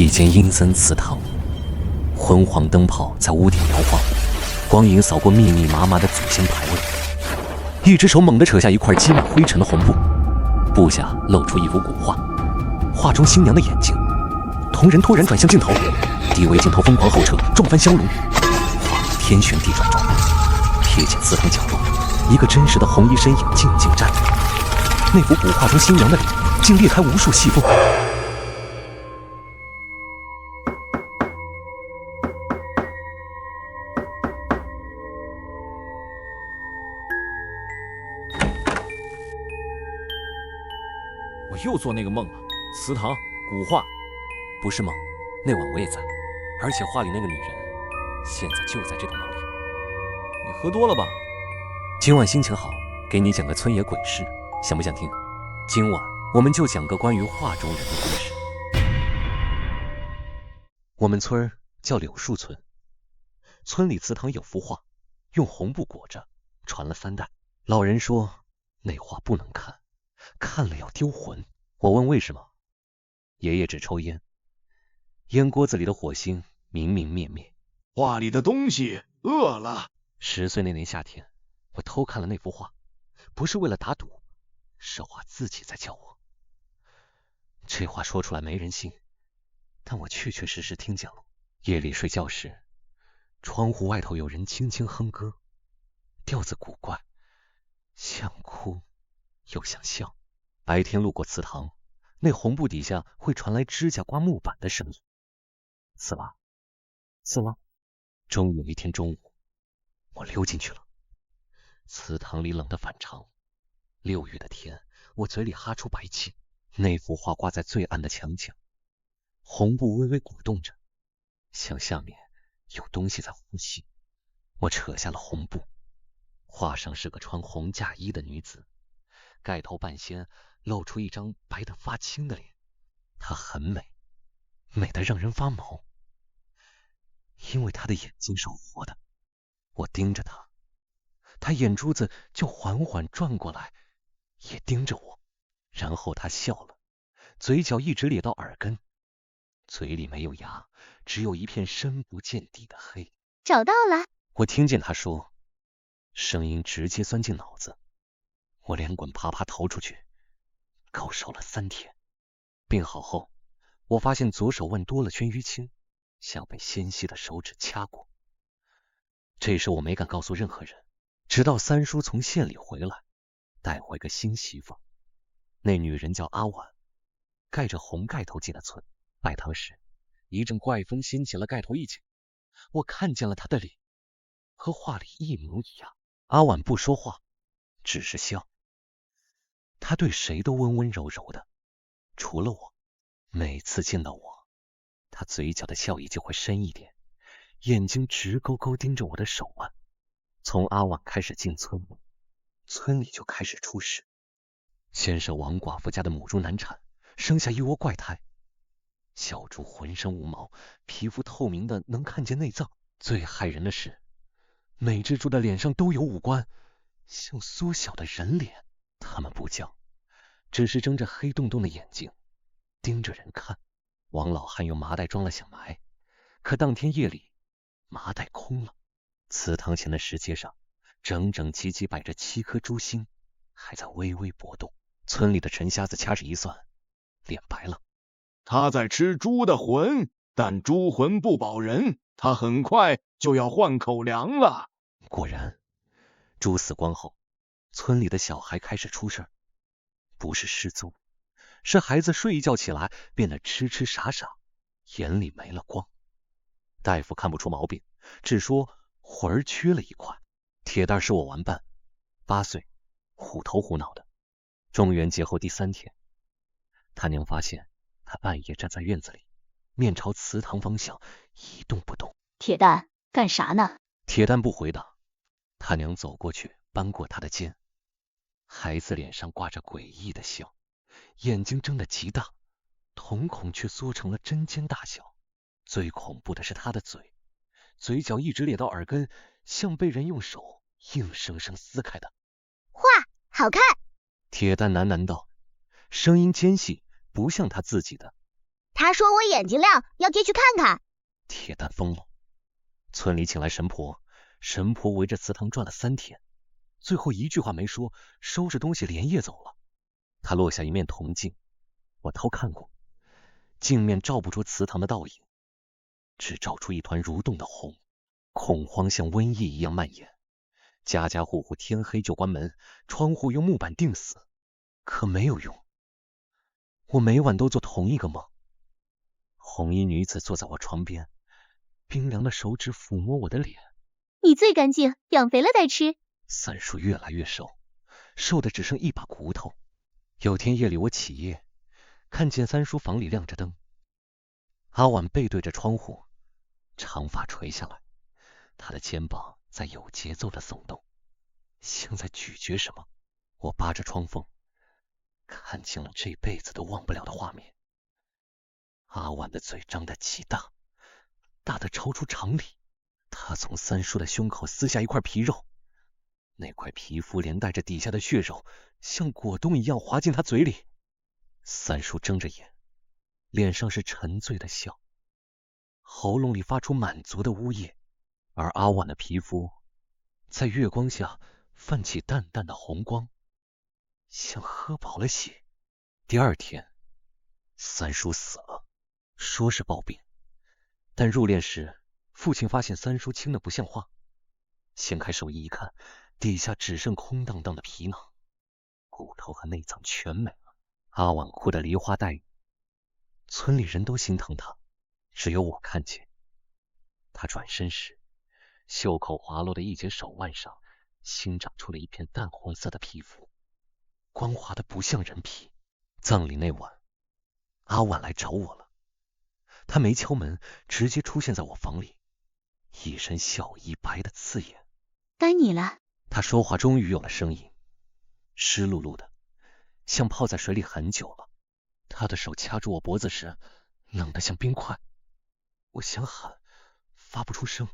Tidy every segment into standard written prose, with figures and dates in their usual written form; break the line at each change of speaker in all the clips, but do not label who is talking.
一间阴森祠堂，昏黄灯泡在屋顶摇晃，光影扫过密密麻麻的祖先牌位。一只手猛地扯下一块积满灰尘的红布，布下露出一幅古画，画中新娘的眼睛。铜人突然转向镜头，低微镜头疯狂后撤，撞翻香炉，画面天旋地转中，瞥见祠堂角落，一个真实的红衣身影静静站着。那幅古画中新娘的脸竟裂开无数细缝。
我又做那个梦了，祠堂古画。
不是梦，那晚我也在，而且画里那个女人现在就在这栋楼里。
你喝多了吧？
今晚心情好，给你讲个村野鬼事，想不想听？今晚我们就讲个关于画中人的故事。我们村叫柳树村，村里祠堂有幅画，用红布裹着，传了3代。老人说那画不能看，看了要丢魂。我问为什么，爷爷只抽烟，烟锅子里的火星明明灭灭。
画里的东西饿了。
10岁那年夏天，我偷看了那幅画，不是为了打赌，是画自己在叫我。这话说出来没人信，但我确确实实听见了。夜里睡觉时，窗户外头有人轻轻哼歌，调子古怪，像哭又像笑。白天路过祠堂，那红布底下会传来指甲刮木板的声音，刺啦刺啦。终于有一天中午，我溜进去了。祠堂里冷得反常，6月的天，我嘴里哈出白气。那幅画挂在最暗的墙角，红布微微鼓动着，像下面有东西在呼吸。我扯下了红布，画上是个穿红嫁衣的女子，盖头半掀，露出一张白得发青的脸。她很美，美得让人发毛，因为她的眼睛是活的。我盯着她，她眼珠子就缓缓转过来，也盯着我。然后她笑了，嘴角一直咧到耳根，嘴里没有牙，只有一片深不见底的黑。
找到了，
我听见她说，声音直接钻进脑子。我连滚爬爬逃出去，高烧了3天。病好后，我发现左手腕多了圈淤青，像被纤细的手指掐过。这事我没敢告诉任何人，直到三叔从县里回来，带回个新媳妇。那女人叫阿婉，盖着红盖头进了村。拜堂时，一阵怪风掀起了盖头一角，我看见了她的脸，和画里一模一样。阿婉不说话，只是笑。她对谁都温温柔柔的，除了我。每次见到我，她嘴角的笑意就会深一点，眼睛直勾勾盯着我的手腕。从阿婉开始进村，村里就开始出事。先是王寡妇家的母猪难产，生下一窝怪胎。小猪浑身无毛，皮肤透明的能看见内脏。最害人的是，每只猪的脸上都有五官，像缩小的人脸。它们不叫，只是睁着黑洞洞的眼睛盯着人看。王老汉用麻袋装了想埋，可当天夜里麻袋空了。祠堂前的石阶上整整齐齐摆着7颗猪心，还在微微搏动。村里的陈瞎子掐指一算，脸白了。
他在吃猪的魂，但猪魂不保人，他很快就要换口粮了。
果然，猪死光后，村里的小孩开始出事儿，不是失踪，是孩子睡一觉起来变得痴痴傻傻，眼里没了光。大夫看不出毛病，只说魂儿缺了一块。铁蛋是我玩伴，8岁，虎头虎脑的。中元节后第3天，他娘发现他半夜站在院子里，面朝祠堂方向一动不动。
铁蛋干啥呢？
铁蛋不回答，他娘走过去扳过他的肩。孩子脸上挂着诡异的笑，眼睛睁得极大，瞳孔却缩成了针尖大小。最恐怖的是他的嘴，嘴角一直咧到耳根，像被人用手硬生生撕开的。
画好看。
铁蛋喃喃道，声音尖细，不像他自己的。
他他说我眼睛亮，要进去看看。
铁蛋疯了。村里请来神婆，神婆围着祠堂转了3天，最后一句话没说，收拾东西连夜走了。他落下一面铜镜，我偷看过，镜面照不出祠堂的倒影，只照出一团蠕动的红。恐慌像瘟疫一样蔓延，家家户户天黑就关门，窗户用木板钉死，可没有用。我每晚都做同一个梦，红衣女子坐在我床边，冰凉的手指抚摸我的脸。
你最干净，养肥了再吃。
三叔越来越瘦，瘦的只剩一把骨头。有天夜里我起夜，看见三叔房里亮着灯，阿婉背对着窗户，长发垂下来，他的肩膀在有节奏的耸动，像在咀嚼什么。我扒着窗缝，看见了这辈子都忘不了的画面。阿婉的嘴张得极大，大得超出常理。他从三叔的胸口撕下一块皮肉，那块皮肤连带着底下的血肉，像果冻一样滑进他嘴里。三叔睁着眼，脸上是沉醉的笑，喉咙里发出满足的呜咽，而阿婉的皮肤在月光下泛起淡淡的红光，像喝饱了血。第二天，三叔死了，说是暴病，但入殓时，父亲发现三叔轻得不像话，掀开寿衣一看，底下只剩空荡荡的皮囊，骨头和内脏全没了。阿婉哭得梨花带雨，村里人都心疼他，只有我看见。他转身时，袖口滑落的一截手腕上新长出了一片淡红色的皮肤，光滑的不像人皮。葬礼那晚，阿婉来找我了，他没敲门，直接出现在我房里，一身孝衣白得刺眼。
该你了。
他说话终于有了声音，湿漉漉的，像泡在水里很久了。他的手掐住我脖子时，冷得像冰块。我想喊，发不出声，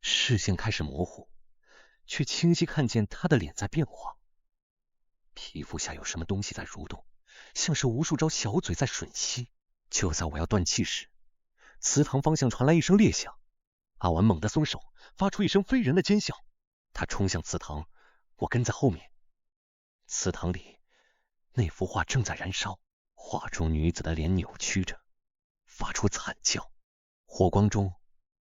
视线开始模糊，却清晰看见他的脸在变化，皮肤下有什么东西在蠕动，像是无数张小嘴在吮吸。就在我要断气时，祠堂方向传来一声裂响，阿婉猛地松手，发出一声非人的尖叫。他冲向祠堂，我跟在后面。祠堂里那幅画正在燃烧，画中女子的脸扭曲着，发出惨叫。火光中，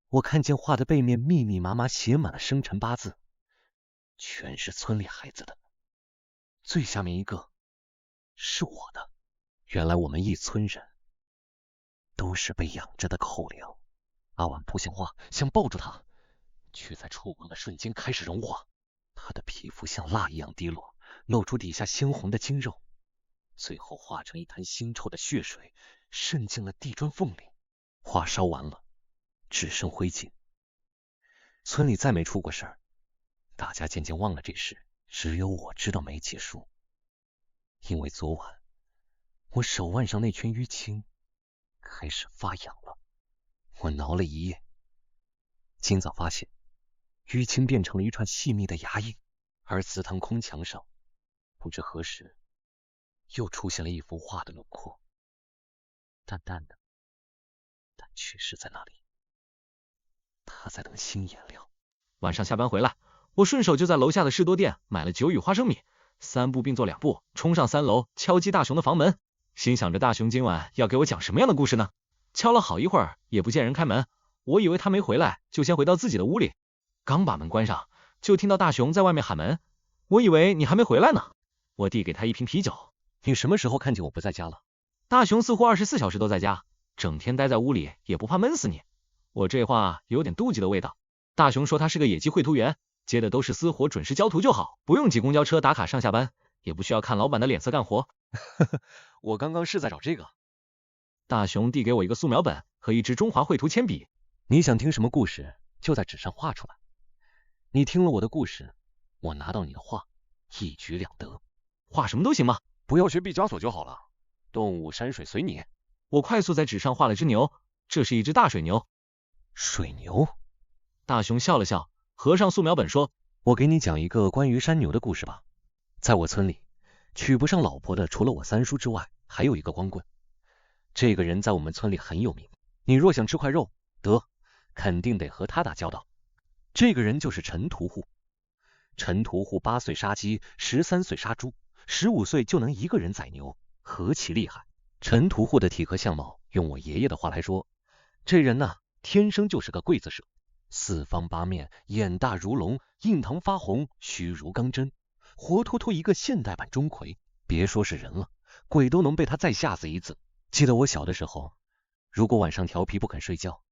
我看见画的背面密密麻麻写满了生辰八字，全是村里孩子的，最下面一个是我的。原来我们一村人都是被养着的口粮。阿婉扑向画，想抱住他，却在触碰的瞬间开始融化。他的皮肤像蜡一样滴落，露出底下鲜红的筋肉，最后化成一滩腥臭的血水，渗进了地砖缝里。画烧完了，只剩灰烬。村里再没出过事儿，大家渐渐忘了这事，只有我知道没结束。因为昨晚我手腕上那圈淤青开始发痒了，我挠了一夜，今早发现淤青变成了一串细密的牙印，而祠堂空墙上不知何时又出现了一幅画的轮廓，淡淡的，但却是在那里。他在等新颜料。
晚上下班回来，我顺手就在楼下的士多店买了酒与花生米，3步并作2步冲上3楼，敲击大雄的房门，心想着大雄今晚要给我讲什么样的故事呢？敲了好一会儿也不见人开门，我以为他没回来，就先回到自己的屋里。刚把门关上，就听到大雄在外面喊门，我以为你还没回来呢。我递给他一瓶啤酒。
你什么时候看见我不在家了？
大雄似乎24小时都在家，整天待在屋里也不怕闷死你。我这话有点妒忌的味道。大雄说他是个野鸡绘图员，接的都是私活，准时交图就好，不用挤公交车打卡上下班，也不需要看老板的脸色干活。
我刚刚是在找这个。
大雄递给我一个素描本和一支中华绘图铅笔。
你想听什么故事，就在纸上画出来。你听了我的故事，我拿到你的画，一举两得。
画什么都行吗？
不要学毕加索就好了，动物山水随你。
我快速在纸上画了只牛，这是一只大水牛。
水牛？
大雄笑了笑，合上素描本说，
我给你讲一个关于山牛的故事吧。在我村里，娶不上老婆的除了我三叔之外，还有一个光棍。这个人在我们村里很有名，你若想吃块肉，肯定得和他打交道。这个人就是陈屠户。陈屠户8岁杀鸡，13岁杀猪，15岁就能一个人宰牛，何其厉害！陈屠户的体格相貌，用我爷爷的话来说，这人呐，天生就是个刽子手，四方八面，眼大如龙，印堂发红，须如钢针，活脱脱一个现代版钟馗。别说是人了，鬼都能被他再吓死一次。记得我小的时候，如果晚上调皮不肯睡觉，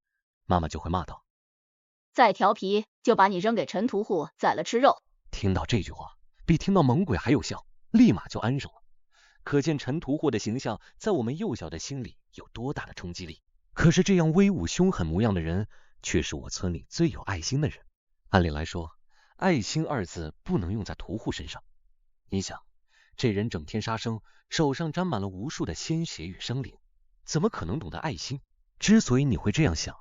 妈妈就会骂道：
再调皮就把你扔给陈屠户宰了吃肉。
听到这句话，比听到猛鬼还有效，立马就安生了。可见陈屠户的形象在我们幼小的心里有多大的冲击力。可是这样威武凶狠模样的人，却是我村里最有爱心的人。按理来说，爱心2字不能用在屠户身上。你想，这人整天杀生，手上沾满了无数的鲜血与生灵，怎么可能懂得爱心？之所以你会这样想，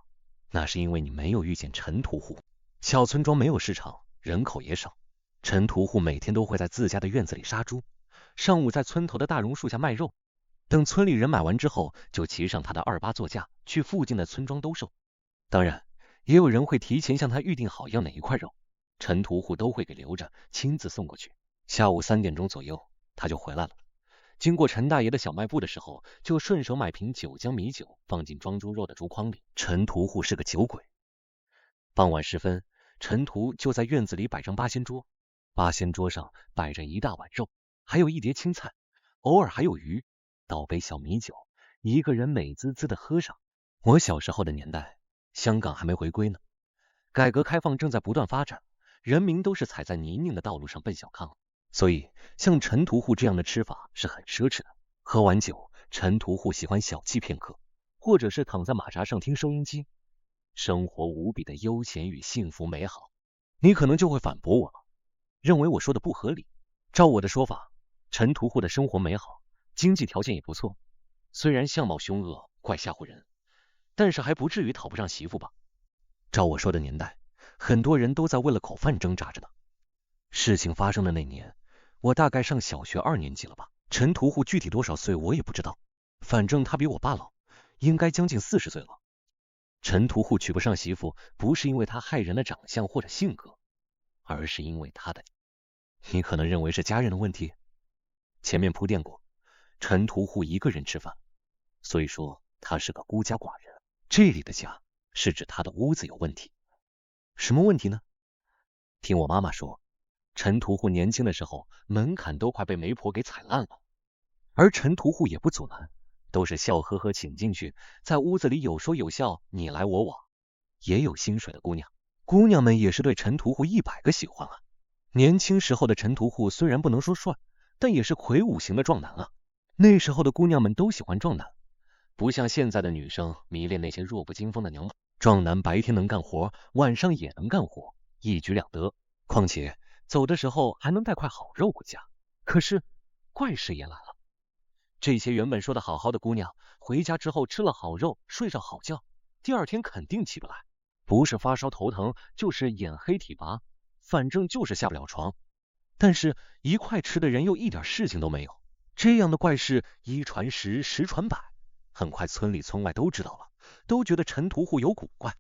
那是因为你没有遇见陈屠户。小村庄没有市场，人口也少，陈屠户每天都会在自家的院子里杀猪，上午在村头的大榕树下卖肉，等村里人买完之后，就骑上他的2八座驾去附近的村庄兜售。当然，也有人会提前向他预定好要哪一块肉，陈屠户都会给留着，亲自送过去。下午3点钟左右，他就回来了。经过陈大爷的小卖部的时候，就顺手买瓶9浆米酒，放进装猪肉的竹筐里。陈屠户是个酒鬼。傍晚时分，陈屠就在院子里摆张八仙桌，8仙桌上摆着一大碗肉，还有一碟青菜，偶尔还有鱼，倒杯小米酒，一个人美滋滋的喝上。我小时候的年代，香港还没回归呢，改革开放正在不断发展，人民都是踩在泥泞的道路上奔小康，所以像陈屠户这样的吃法是很奢侈的。喝完酒，陈屠户喜欢小憩片刻，或者是躺在马扎上听收音机，生活无比的悠闲与幸福美好。你可能就会反驳我了，认为我说的不合理。照我的说法，陈屠户的生活美好，经济条件也不错，虽然相貌凶恶，怪吓唬人，但是还不至于讨不上媳妇吧。照我说的年代，很多人都在为了口饭挣扎着呢。事情发生的那年，我大概上小学2年级了吧。陈屠户具体多少岁我也不知道，反正他比我爸老，应该将近40岁了。陈屠户娶不上媳妇，不是因为他害人的长相或者性格，而是因为他的……你可能认为是家人的问题。前面铺垫过，陈屠户一个人吃饭，所以说他是个孤家寡人。这里的家是指他的屋子有问题。什么问题呢？听我妈妈说，陈屠户年轻的时候门槛都快被媒婆给踩烂了，而陈屠户也不阻拦，都是笑呵呵请进去，在屋子里有说有笑，你来我往。也有薪水的姑娘，姑娘们也是对陈屠户100个喜欢啊。年轻时候的陈屠户虽然不能说帅，但也是魁梧型的壮男啊。那时候的姑娘们都喜欢壮男，不像现在的女生迷恋那些弱不禁风的娘。壮男白天能干活，晚上也能干活，一举两得，况且走的时候还能带块好肉回家。可是怪事也来了，这些原本说的好好的姑娘，回家之后吃了好肉，睡上好觉，第2天肯定起不来，不是发烧头疼，就是眼黑体乏，反正就是下不了床。但是一块吃的人又一点事情都没有。这样的怪事1传10，10传100，很快村里村外都知道了，都觉得陈屠户有古怪，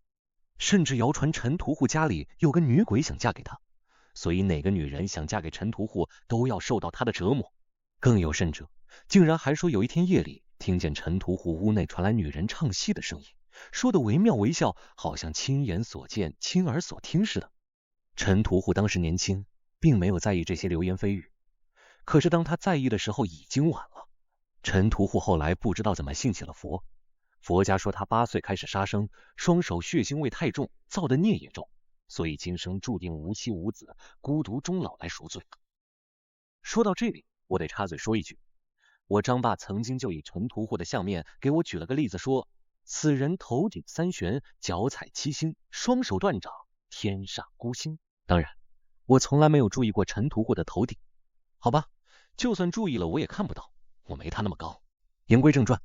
甚至谣传陈屠户家里有个女鬼想嫁给他，所以哪个女人想嫁给陈屠户都要受到他的折磨。更有甚者，竟然还说有一天夜里听见陈屠户屋内传来女人唱戏的声音，说的惟妙惟肖，好像亲眼所见亲耳所听似的。陈屠户当时年轻，并没有在意这些流言蜚语，可是当他在意的时候已经晚了。陈屠户后来不知道怎么信起了佛，佛家说他8岁开始杀生，双手血腥味太重，造的孽也重，所以今生注定无妻无子，孤独终老来赎罪。说到这里，我得插嘴说一句，我张爸曾经就以陈屠户的相面给我举了个例子，说此人头顶3旋，脚踩7星，双手断掌，天煞孤星。当然我从来没有注意过陈屠户的头顶，好吧，就算注意了我也看不到，我没他那么高。言归正传，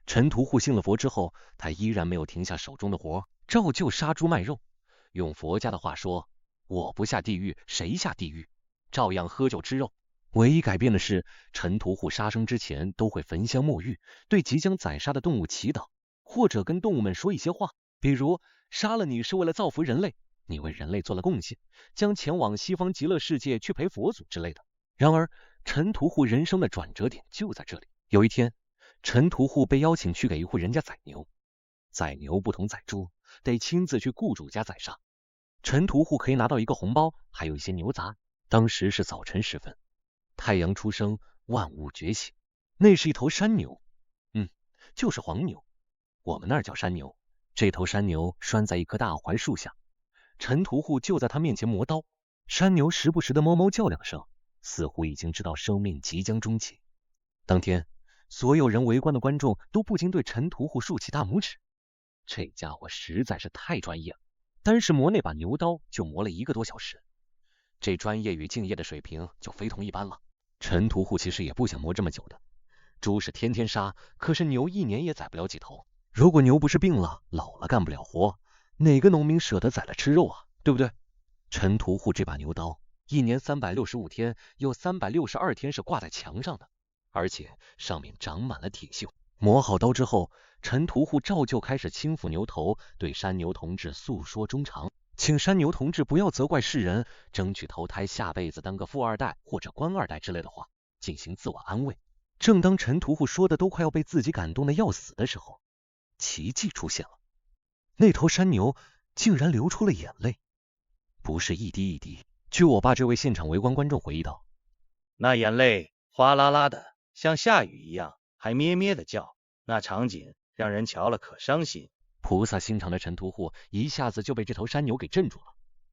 陈屠户信了佛之后，他依然没有停下手中的活，照旧杀猪卖肉。用佛家的话说，我不下地狱谁下地狱，照样喝酒吃肉。唯一改变的是，陈屠户杀生之前都会焚香沐浴，对即将宰杀的动物祈祷，或者跟动物们说一些话，比如杀了你是为了造福人类，你为人类做了贡献，将前往西方极乐世界去陪佛祖之类的。然而，陈屠户人生的转折点就在这里。有一天，陈屠户被邀请去给一户人家宰牛。宰牛不同宰猪，得亲自去雇主家宰杀。陈屠户可以拿到一个红包，还有一些牛杂。当时是早晨时分，太阳初升，万物觉醒。那是一头山牛，就是黄牛，我们那儿叫山牛。这头山牛拴在一棵大槐树下，陈屠户就在他面前磨刀。山牛时不时的哞哞叫2声，似乎已经知道生命即将终结。当天，所有人围观的观众都不禁对陈屠户竖起大拇指。这家伙实在是太专业了，单是磨那把牛刀就磨了1个多小时，这专业与敬业的水平就非同一般了。陈屠户其实也不想磨这么久的，猪是天天杀，可是牛1年也宰不了几头。如果牛不是病了、老了干不了活，哪个农民舍得宰了吃肉啊？对不对？陈屠户这把牛刀，1年365天，有362天是挂在墙上的，而且上面长满了铁锈。磨好刀之后，陈屠户照旧开始轻抚牛头，对山牛同志诉说衷肠，请山牛同志不要责怪世人，争取投胎下辈子当个富2代或者官2代之类的话，进行自我安慰。正当陈屠户说的都快要被自己感动的要死的时候，奇迹出现了，那头山牛竟然流出了眼泪，不是一滴一滴。据我爸这位现场围观观众回忆道，
那眼泪哗啦啦的，像下雨一样，还咩咩的叫，那场景让人瞧了可伤心。
菩萨心肠的陈屠户一下子就被这头山牛给镇住了，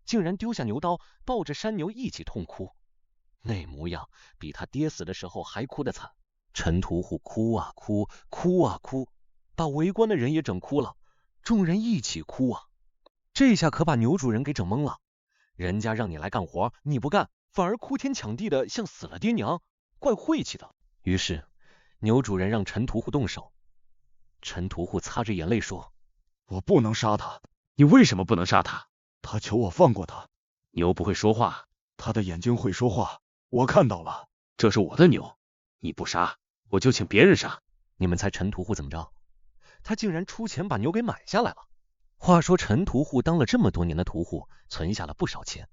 竟然丢下牛刀，抱着山牛一起痛哭，那模样比他爹死的时候还哭得惨。陈屠户哭啊哭，哭啊哭，把围观的人也整哭了，众人一起哭啊。这下可把牛主人给整懵了，人家让你来干活，你不干，反而哭天抢地的像死了爹娘，怪晦气的。于是牛主人让陈屠户动手。陈屠户擦着眼泪说，
我不能杀他。
你为什么不能杀他？
他求我放过他。
牛不会说话，
他的眼睛会说话，我看到了。
这是我的牛，你不杀，我就请别人杀。
你们猜陈屠户怎么着？他竟然出钱把牛给买下来了。话说陈屠户当了这么多年的屠户，存下了不少钱，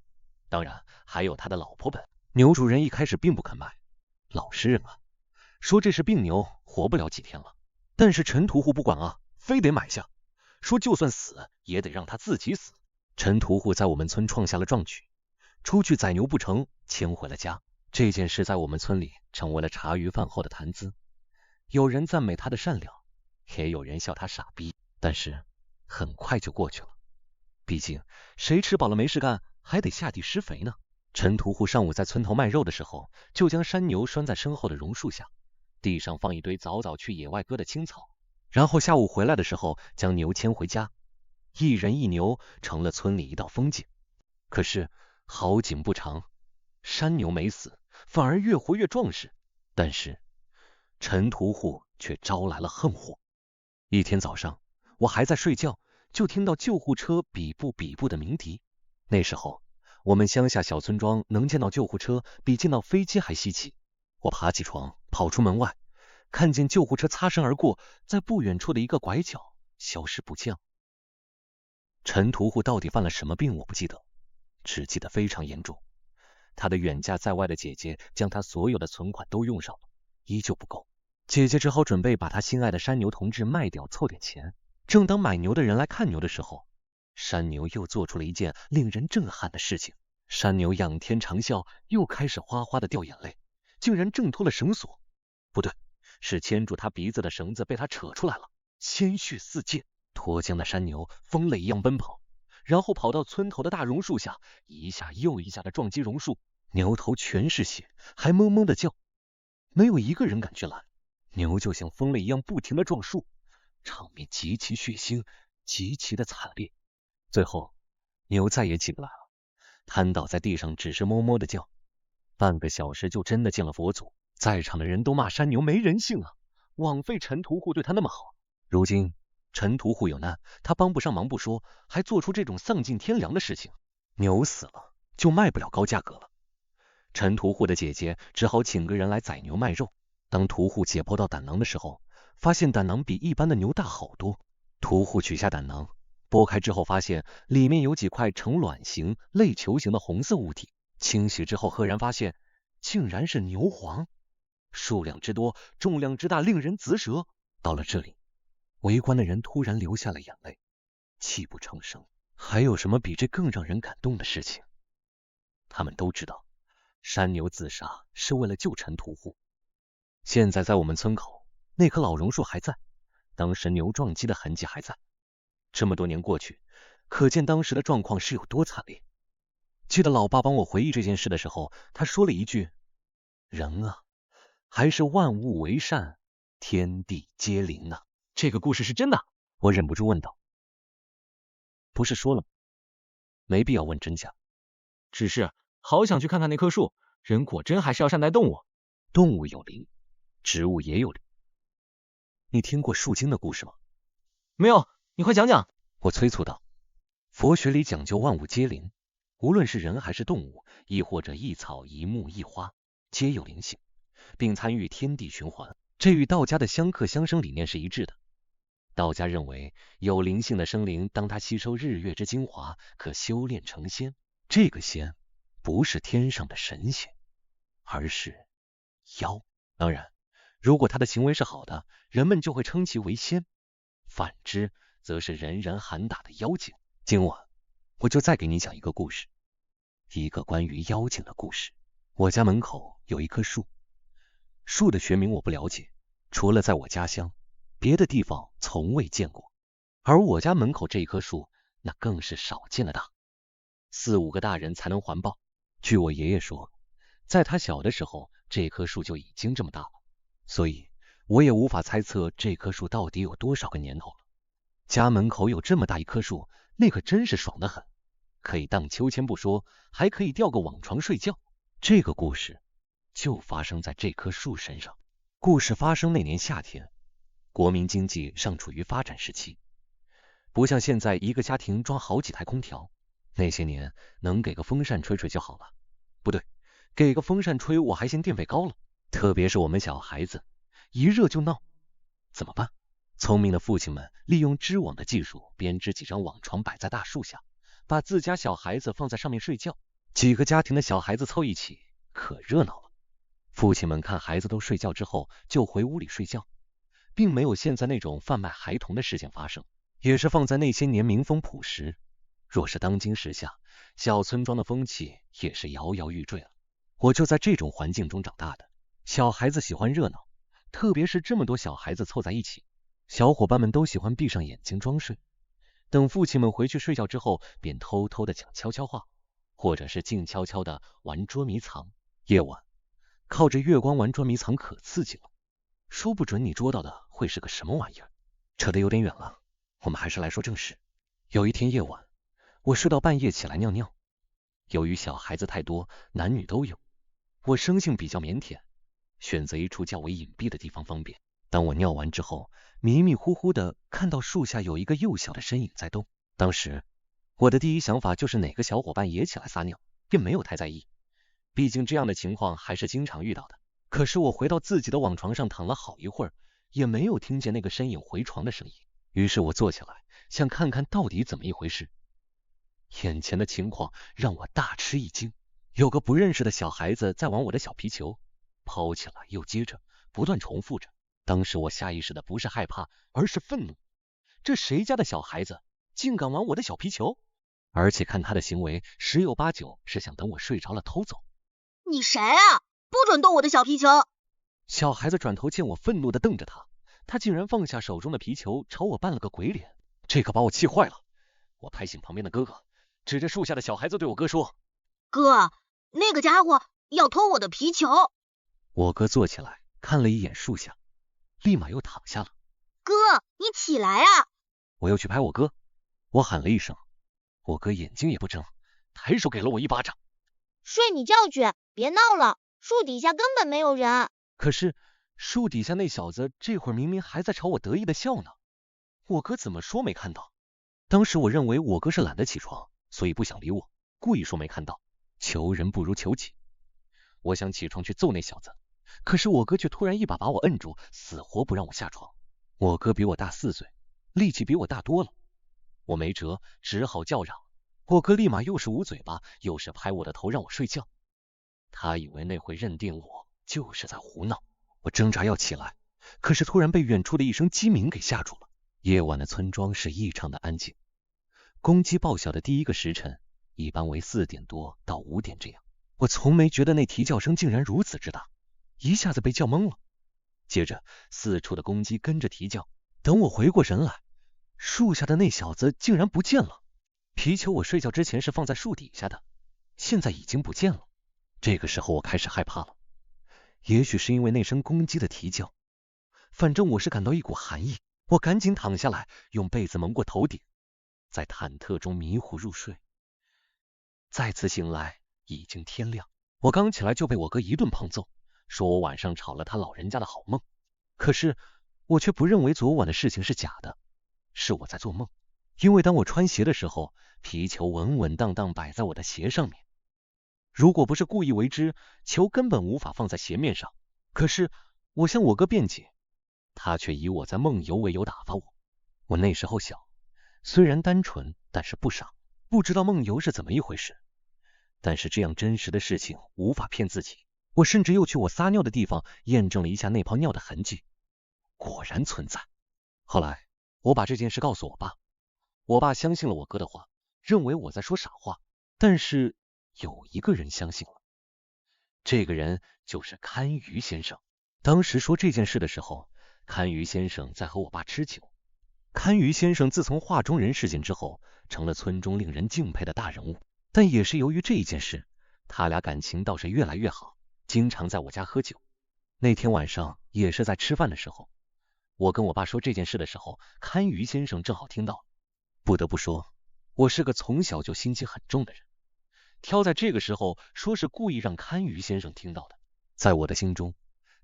当然还有他的老婆本。牛主人一开始并不肯卖，老实人啊，说这是病牛，活不了几天了。但是陈屠户不管啊，非得买下，说就算死也得让他自己死。陈屠户在我们村创下了壮举，出去宰牛不成，牵回了家。这件事在我们村里成为了茶余饭后的谈资，有人赞美他的善良，也有人笑他傻逼，但是很快就过去了。毕竟谁吃饱了没事干，还得下地施肥呢。陈屠户上午在村头卖肉的时候，就将山牛拴在身后的榕树下，地上放一堆早早去野外割的青草，然后下午回来的时候将牛牵回家。一人一牛成了村里一道风景。可是好景不长，山牛没死，反而越活越壮实。但是陈屠户却招来了横祸。一天早上，我还在睡觉，就听到救护车比步比步的鸣笛。那时候我们乡下小村庄能见到救护车比见到飞机还稀奇。我爬起床跑出门外，看见救护车擦身而过，在不远处的一个拐角消失不见。陈屠户到底犯了什么病我不记得，只记得非常严重。他的远嫁在外的姐姐将他所有的存款都用上了，依旧不够。姐姐只好准备把他心爱的山牛同志卖掉凑点钱。正当买牛的人来看牛的时候，山牛又做出了一件令人震撼的事情。山牛仰天长啸，又开始哗哗的掉眼泪，竟然挣脱了绳索。不对，是牵住他鼻子的绳子被他扯出来了，鲜血四溅。脱缰的山牛疯了一样奔跑，然后跑到村头的大榕树下，一下又一下的撞击榕树，牛头全是血，还哞哞的叫。没有一个人敢去拦，牛就像疯了一样不停的撞树，场面极其血腥，极其的惨烈。最后牛再也起不来了，瘫倒在地上，只是哞哞的叫。半个小时就真的见了佛祖，在场的人都骂山牛没人性啊，枉费陈屠户对他那么好。如今陈屠户有难，他帮不上忙不说，还做出这种丧尽天良的事情。牛死了就卖不了高价格了。陈屠户的姐姐只好请个人来宰牛卖肉。当屠户解剖到胆囊的时候，发现胆囊比一般的牛大好多。屠户取下胆囊，剥开之后发现里面有几块呈卵形、类球形的红色物体。清洗之后，赫然发现竟然是牛黄，数量之多，重量之大，令人啧舌。到了这里，围观的人突然流下了眼泪，泣不成声。还有什么比这更让人感动的事情？他们都知道，山牛自杀是为了救陈屠户。现在在我们村口，那棵老榕树还在，当时牛撞击的痕迹还在。这么多年过去，可见当时的状况是有多惨烈。记得老爸帮我回忆这件事的时候，他说了一句：人啊，还是万物为善，天地皆灵啊。
这个故事是真的？
我忍不住问道。不是说了吗？没必要问真假。
只是好想去看看那棵树，人果真还是要善待动物。
动物有灵，植物也有灵。你听过树精的故事吗？
没有，你快讲讲。
我催促道。佛学里讲究万物皆灵，无论是人还是动物，亦或者一草一木一花，皆有灵性，并参与天地循环。这与道家的相克相生理念是一致的。道家认为，有灵性的生灵，当它吸收日月之精华，可修炼成仙。这个仙不是天上的神仙，而是妖。当然，如果他的行为是好的，人们就会称其为仙；反之，则是人人喊打的妖精。今晚我就再给你讲一个故事，一个关于妖精的故事。我家门口有一棵树，树的学名我不了解，除了在我家乡，别的地方从未见过。而我家门口这一棵树，那更是少见的大，4、5个大人才能环抱。据我爷爷说，在他小的时候，这棵树就已经这么大了，所以我也无法猜测这棵树到底有多少个年头了。家门口有这么大一棵树，那可真是爽得很，可以荡秋千不说，还可以吊个网床睡觉。这个故事就发生在这棵树身上。故事发生那年夏天，国民经济尚处于发展时期，不像现在一个家庭装好几台空调，那些年能给个风扇吹吹就好了。不对，给个风扇吹我还嫌电费高了，特别是我们小孩子，一热就闹。怎么办？聪明的父亲们利用织网的技术，编织几张网床摆在大树下，把自家小孩子放在上面睡觉。几个家庭的小孩子凑一起，可热闹了。父亲们看孩子都睡觉之后，就回屋里睡觉，并没有现在那种贩卖孩童的事件发生，也是放在那些年民风朴实。若是当今时下，小村庄的风气也是摇摇欲坠了。我就在这种环境中长大的。小孩子喜欢热闹，特别是这么多小孩子凑在一起，小伙伴们都喜欢闭上眼睛装睡，等父亲们回去睡觉之后，便偷偷的讲悄悄话，或者是静悄悄的玩捉迷藏。夜晚靠着月光玩捉迷藏可刺激了，说不准你捉到的会是个什么玩意儿。扯得有点远了，我们还是来说正事。有一天夜晚，我睡到半夜起来尿尿，由于小孩子太多，男女都有，我生性比较腼腆，选择一处较为隐蔽的地方方便。当我尿完之后，迷迷糊糊的看到树下有一个幼小的身影在动。当时我的第一想法就是哪个小伙伴也起来撒尿，便没有太在意，毕竟这样的情况还是经常遇到的。可是我回到自己的网床上躺了好一会儿，也没有听见那个身影回床的声音。于是我坐起来，想看看到底怎么一回事。眼前的情况让我大吃一惊，有个不认识的小孩子在玩我的小皮球，抛起来又接着，不断重复着。当时我下意识的不是害怕，而是愤怒。这谁家的小孩子竟敢玩我的小皮球？而且看他的行为，十有八九是想等我睡着了偷走。
你谁啊？不准动我的小皮球！
小孩子转头见我愤怒的瞪着他，他竟然放下手中的皮球，朝我扮了个鬼脸，这可把我气坏了。我拍醒旁边的哥哥，指着树下的小孩子对我哥说：
哥，那个家伙要偷我的皮球！
我哥坐起来看了一眼树下，立马又躺下了。
哥，你起来啊！
我又去拍我哥，我喊了一声，我哥眼睛也不睁，抬手给了我一巴掌。
睡你觉去，别闹了，树底下根本没有人。
可是树底下那小子这会儿明明还在朝我得意的笑呢，我哥怎么说没看到？当时我认为我哥是懒得起床，所以不想理我，故意说没看到。求人不如求己，我想起床去揍那小子，可是我哥却突然一把把我摁住，死活不让我下床。我哥比我大4岁，力气比我大多了，我没辙，只好叫嚷。我哥立马又是捂嘴巴，又是拍我的头让我睡觉。他以为那会认定我就是在胡闹。我挣扎要起来，可是突然被远处的一声鸡鸣给吓住了。夜晚的村庄是异常的安静。公鸡报晓的第一个时辰一般为4点多到5点这样。我从没觉得那啼叫声竟然如此之大，一下子被叫懵了。接着四处的公鸡跟着啼叫，等我回过神来，树下的那小子竟然不见了。皮球我睡觉之前是放在树底下的，现在已经不见了。这个时候我开始害怕了，也许是因为那声公鸡的啼叫，反正我是感到一股寒意。我赶紧躺下来，用被子蒙过头顶，在忐忑中迷糊入睡。再次醒来已经天亮，我刚起来就被我哥一顿胖揍，说我晚上吵了他老人家的好梦。可是我却不认为昨晚的事情是假的，是我在做梦。因为当我穿鞋的时候，皮球稳稳当当摆在我的鞋上面。如果不是故意为之，球根本无法放在鞋面上。可是我向我哥辩解，他却以我在梦游为由打发我。我那时候小，虽然单纯，但是不傻，不知道梦游是怎么一回事。但是这样真实的事情无法骗自己，我甚至又去我撒尿的地方验证了一下那泡尿的痕迹，果然存在。后来我把这件事告诉我爸，我爸相信了我哥的话，认为我在说傻话。但是有一个人相信了，这个人就是堪舆先生。当时说这件事的时候，堪舆先生在和我爸吃酒。堪舆先生自从画中人事件之后，成了村中令人敬佩的大人物。但也是由于这一件事，他俩感情倒是越来越好，经常在我家喝酒。那天晚上也是在吃饭的时候，我跟我爸说这件事的时候，堪舆先生正好听到。不得不说，我是个从小就心机很重的人，挑在这个时候说是故意让堪舆先生听到的。在我的心中，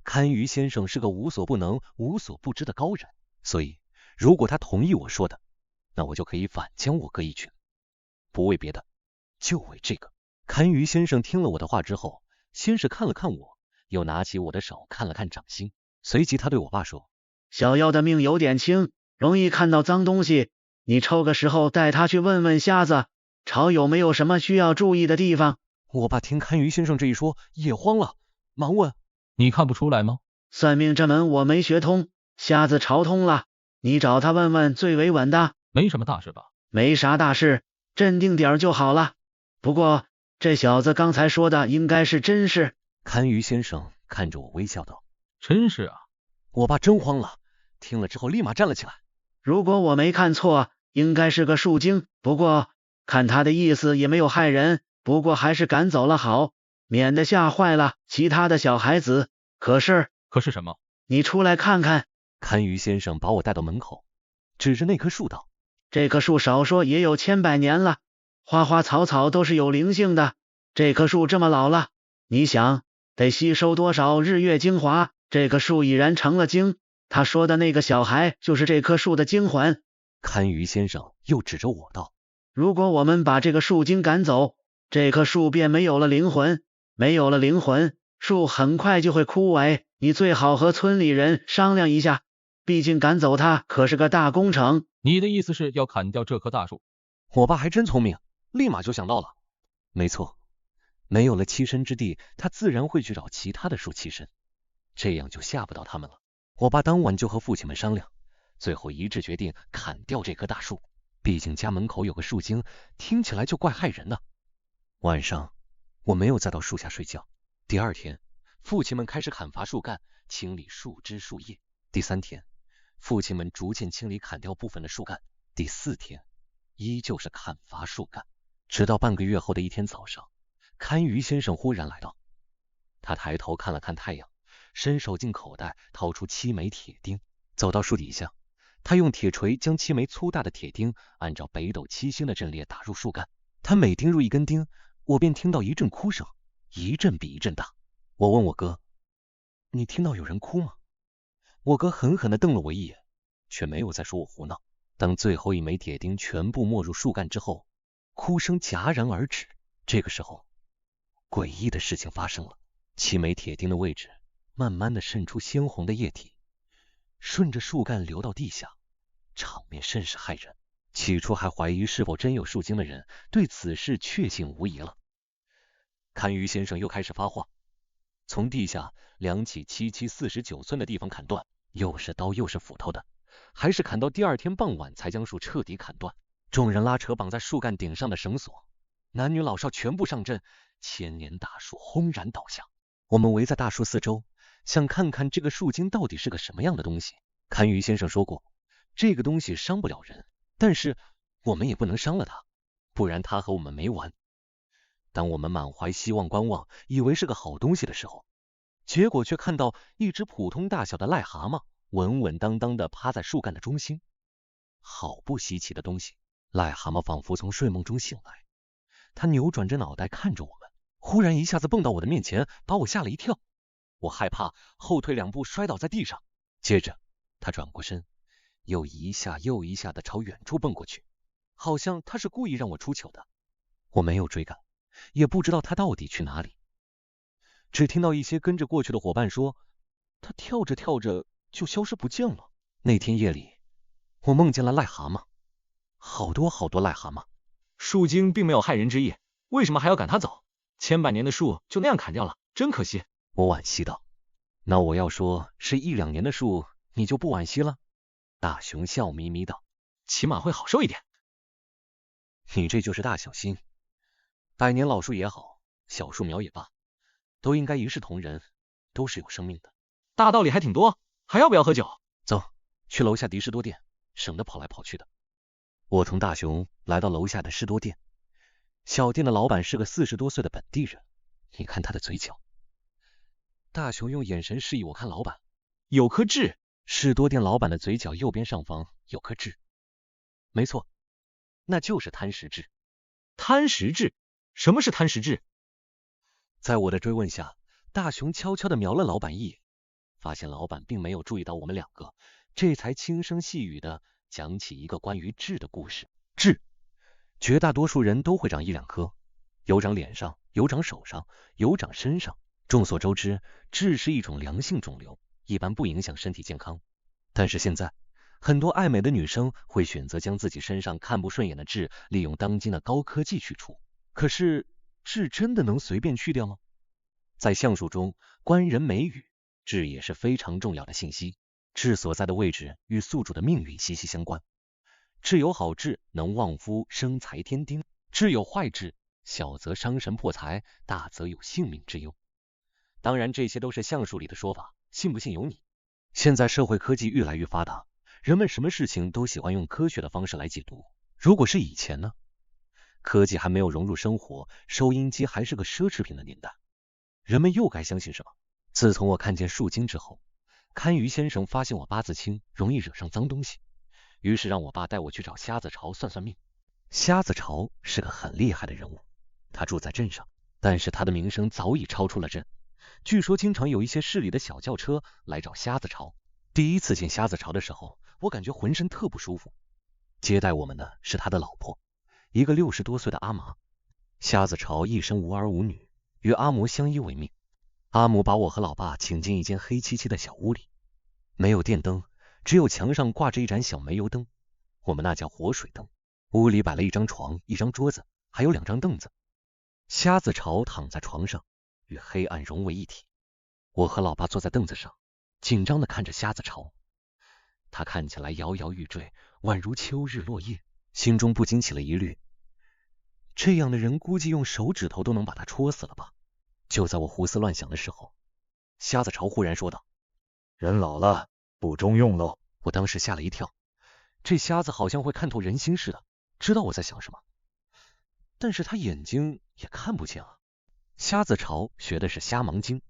堪舆先生是个无所不能、无所不知的高人，所以如果他同意我说的，那我就可以反将我哥一军。不为别的，就为这个。堪舆先生听了我的话之后，先是看了看我，又拿起我的手看了看掌心，随即他对我爸说：
小妖的命有点轻，容易看到脏东西，你抽个时候带他去问问瞎子，朝有没有什么需要注意的地方。
我爸听堪舆先生这一说也慌了，忙问：
你看不出来吗？
算命这门我没学通，瞎子朝通了，你找他问问最为稳的。
没什么大事吧？
没啥大事，镇定点就好了。不过这小子刚才说的应该是真事。
堪舆先生看着我微笑道：
真是啊。
我爸真慌了，听了之后立马站了起来。
如果我没看错，应该是个树精，不过看他的意思也没有害人，不过还是赶走了好，免得吓坏了其他的小孩子。可是
什么？
你出来看看。
堪舆先生把我带到门口，指着那棵树道：
这棵树少说也有千百年了，花花草草都是有灵性的。这棵树这么老了，你想得吸收多少日月精华，这棵树已然成了精。他说的那个小孩就是这棵树的精魂。
堪舆先生又指着我道：
如果我们把这个树精赶走，这棵树便没有了灵魂，没有了灵魂，树很快就会枯萎。你最好和村里人商量一下，毕竟赶走它可是个大工程。
你的意思是要砍掉这棵大树？
我爸还真聪明，立马就想到了。没错，没有了栖身之地，他自然会去找其他的树栖身，这样就吓不到他们了。我爸当晚就和父亲们商量，最后一致决定砍掉这棵大树，毕竟家门口有个树精，听起来就怪害人的。晚上我没有再到树下睡觉。第二天，父亲们开始砍伐树干，清理树枝树叶。第三天，父亲们逐渐清理砍掉部分的树干。第四天，依旧是砍伐树干。直到半个月后的一天早上，堪舆先生忽然来到。他抬头看了看太阳，伸手进口袋掏出7枚铁钉，走到树底下，他用铁锤将7枚粗大的铁钉按照北斗七星的阵列打入树干。他每钉入一根钉，我便听到一阵哭声，一阵比一阵大。我问我哥：你听到有人哭吗？我哥狠狠地瞪了我一眼，却没有再说我胡闹。当最后一枚铁钉全部没入树干之后，哭声戛然而止。这个时候，诡异的事情发生了。漆煤铁钉的位置慢慢的渗出鲜红的液体，顺着树干流到地下，场面甚是骇人。起初还怀疑是否真有树精的人对此事确信无疑了。看鱼先生又开始发话，从地下量起7/749寸的地方砍断，又是刀又是斧头的，还是砍到第二天傍晚才将树彻底砍断。众人拉扯绑在树干顶上的绳索，男女老少全部上阵，千年大树轰然倒下。我们围在大树四周，想看看这个树精到底是个什么样的东西。堪舆先生说过，这个东西伤不了人，但是我们也不能伤了它，不然它和我们没完。当我们满怀希望观望，以为是个好东西的时候，结果却看到一只普通大小的癞蛤蟆稳稳当当的趴在树干的中心。好不稀奇的东西！癞蛤蟆仿佛从睡梦中醒来，它扭转着脑袋看着我们，忽然一下子蹦到我的面前，把我吓了一跳。我害怕，后退2步摔倒在地上。接着它转过身，又一下又一下的朝远处蹦过去，好像它是故意让我出糗的。我没有追赶，也不知道它到底去哪里，只听到一些跟着过去的伙伴说，它跳着跳着就消失不见了。那天夜里，我梦见了癞蛤蟆，好多好多癞蛤蟆。
树精并没有害人之意，为什么还要赶它走？千百年的树就那样砍掉了，真可惜。
我惋惜道。那我要说是1、2年的树，你就不惋惜了？大熊笑眯眯道。
起码会好受一点。
你这就是大小心。百年老树也好，小树苗也罢，都应该一视同仁，都是有生命的。
大道理还挺多，还要不要喝酒？
走，去楼下迪士多店，省得跑来跑去的。我同大熊来到楼下的士多店，小店的老板是个40多岁的本地人，你看他的嘴角。大熊用眼神示意我看老板，
有颗痣。
士多店老板的嘴角右边上方有颗痣，没错，那就是贪食痣。
贪食痣？什么是贪食痣？
在我的追问下，大熊悄悄地瞄了老板一眼，发现老板并没有注意到我们2个，这才轻声细语地讲起一个关于痣的故事。痣，绝大多数人都会长1、2颗，有长脸上，有长手上，有长身上。众所周知，痣是一种良性肿瘤，一般不影响身体健康。但是现在，很多爱美的女生会选择将自己身上看不顺眼的痣利用当今的高科技去除。可是，痣真的能随便去掉吗？在相术中，观人美语，痣也是非常重要的信息。痣所在的位置与宿主的命运息息相关。痣有好痣，能旺夫生财添丁；痣有坏痣，小则伤神破财，大则有性命之忧。当然，这些都是相术里的说法，信不信由你。现在社会科技越来越发达，人们什么事情都喜欢用科学的方式来解读。如果是以前呢？科技还没有融入生活，收音机还是个奢侈品的年代，人们又该相信什么？自从我看见树精之后，堪舆先生发现我八字轻，容易惹上脏东西，于是让我爸带我去找瞎子潮算算命。瞎子潮是个很厉害的人物，他住在镇上，但是他的名声早已超出了镇。据说经常有一些市里的小轿车来找瞎子潮。第一次见瞎子潮的时候，我感觉浑身特不舒服。接待我们的是他的老婆，一个60多岁的阿嬷。瞎子潮一生无儿无女，与阿嬷相依为命。阿嬷把我和老爸请进一间黑漆漆的小屋里，没有电灯，只有墙上挂着一盏小煤油灯，我们那叫活水灯。屋里摆了一张床，一张桌子，还有2张凳子。瞎子潮躺在床上，与黑暗融为一体。我和老爸坐在凳子上，紧张地看着瞎子潮。他看起来摇摇欲坠，宛如秋日落叶，心中不禁起了疑虑，这样的人估计用手指头都能把他戳死了吧。就在我胡思乱想的时候，瞎子潮忽然说道：
人老了，不中用喽。
我当时吓了一跳，这瞎子好像会看透人心似的，知道我在想什么，但是他眼睛也看不见啊。瞎子潮学的是瞎盲经，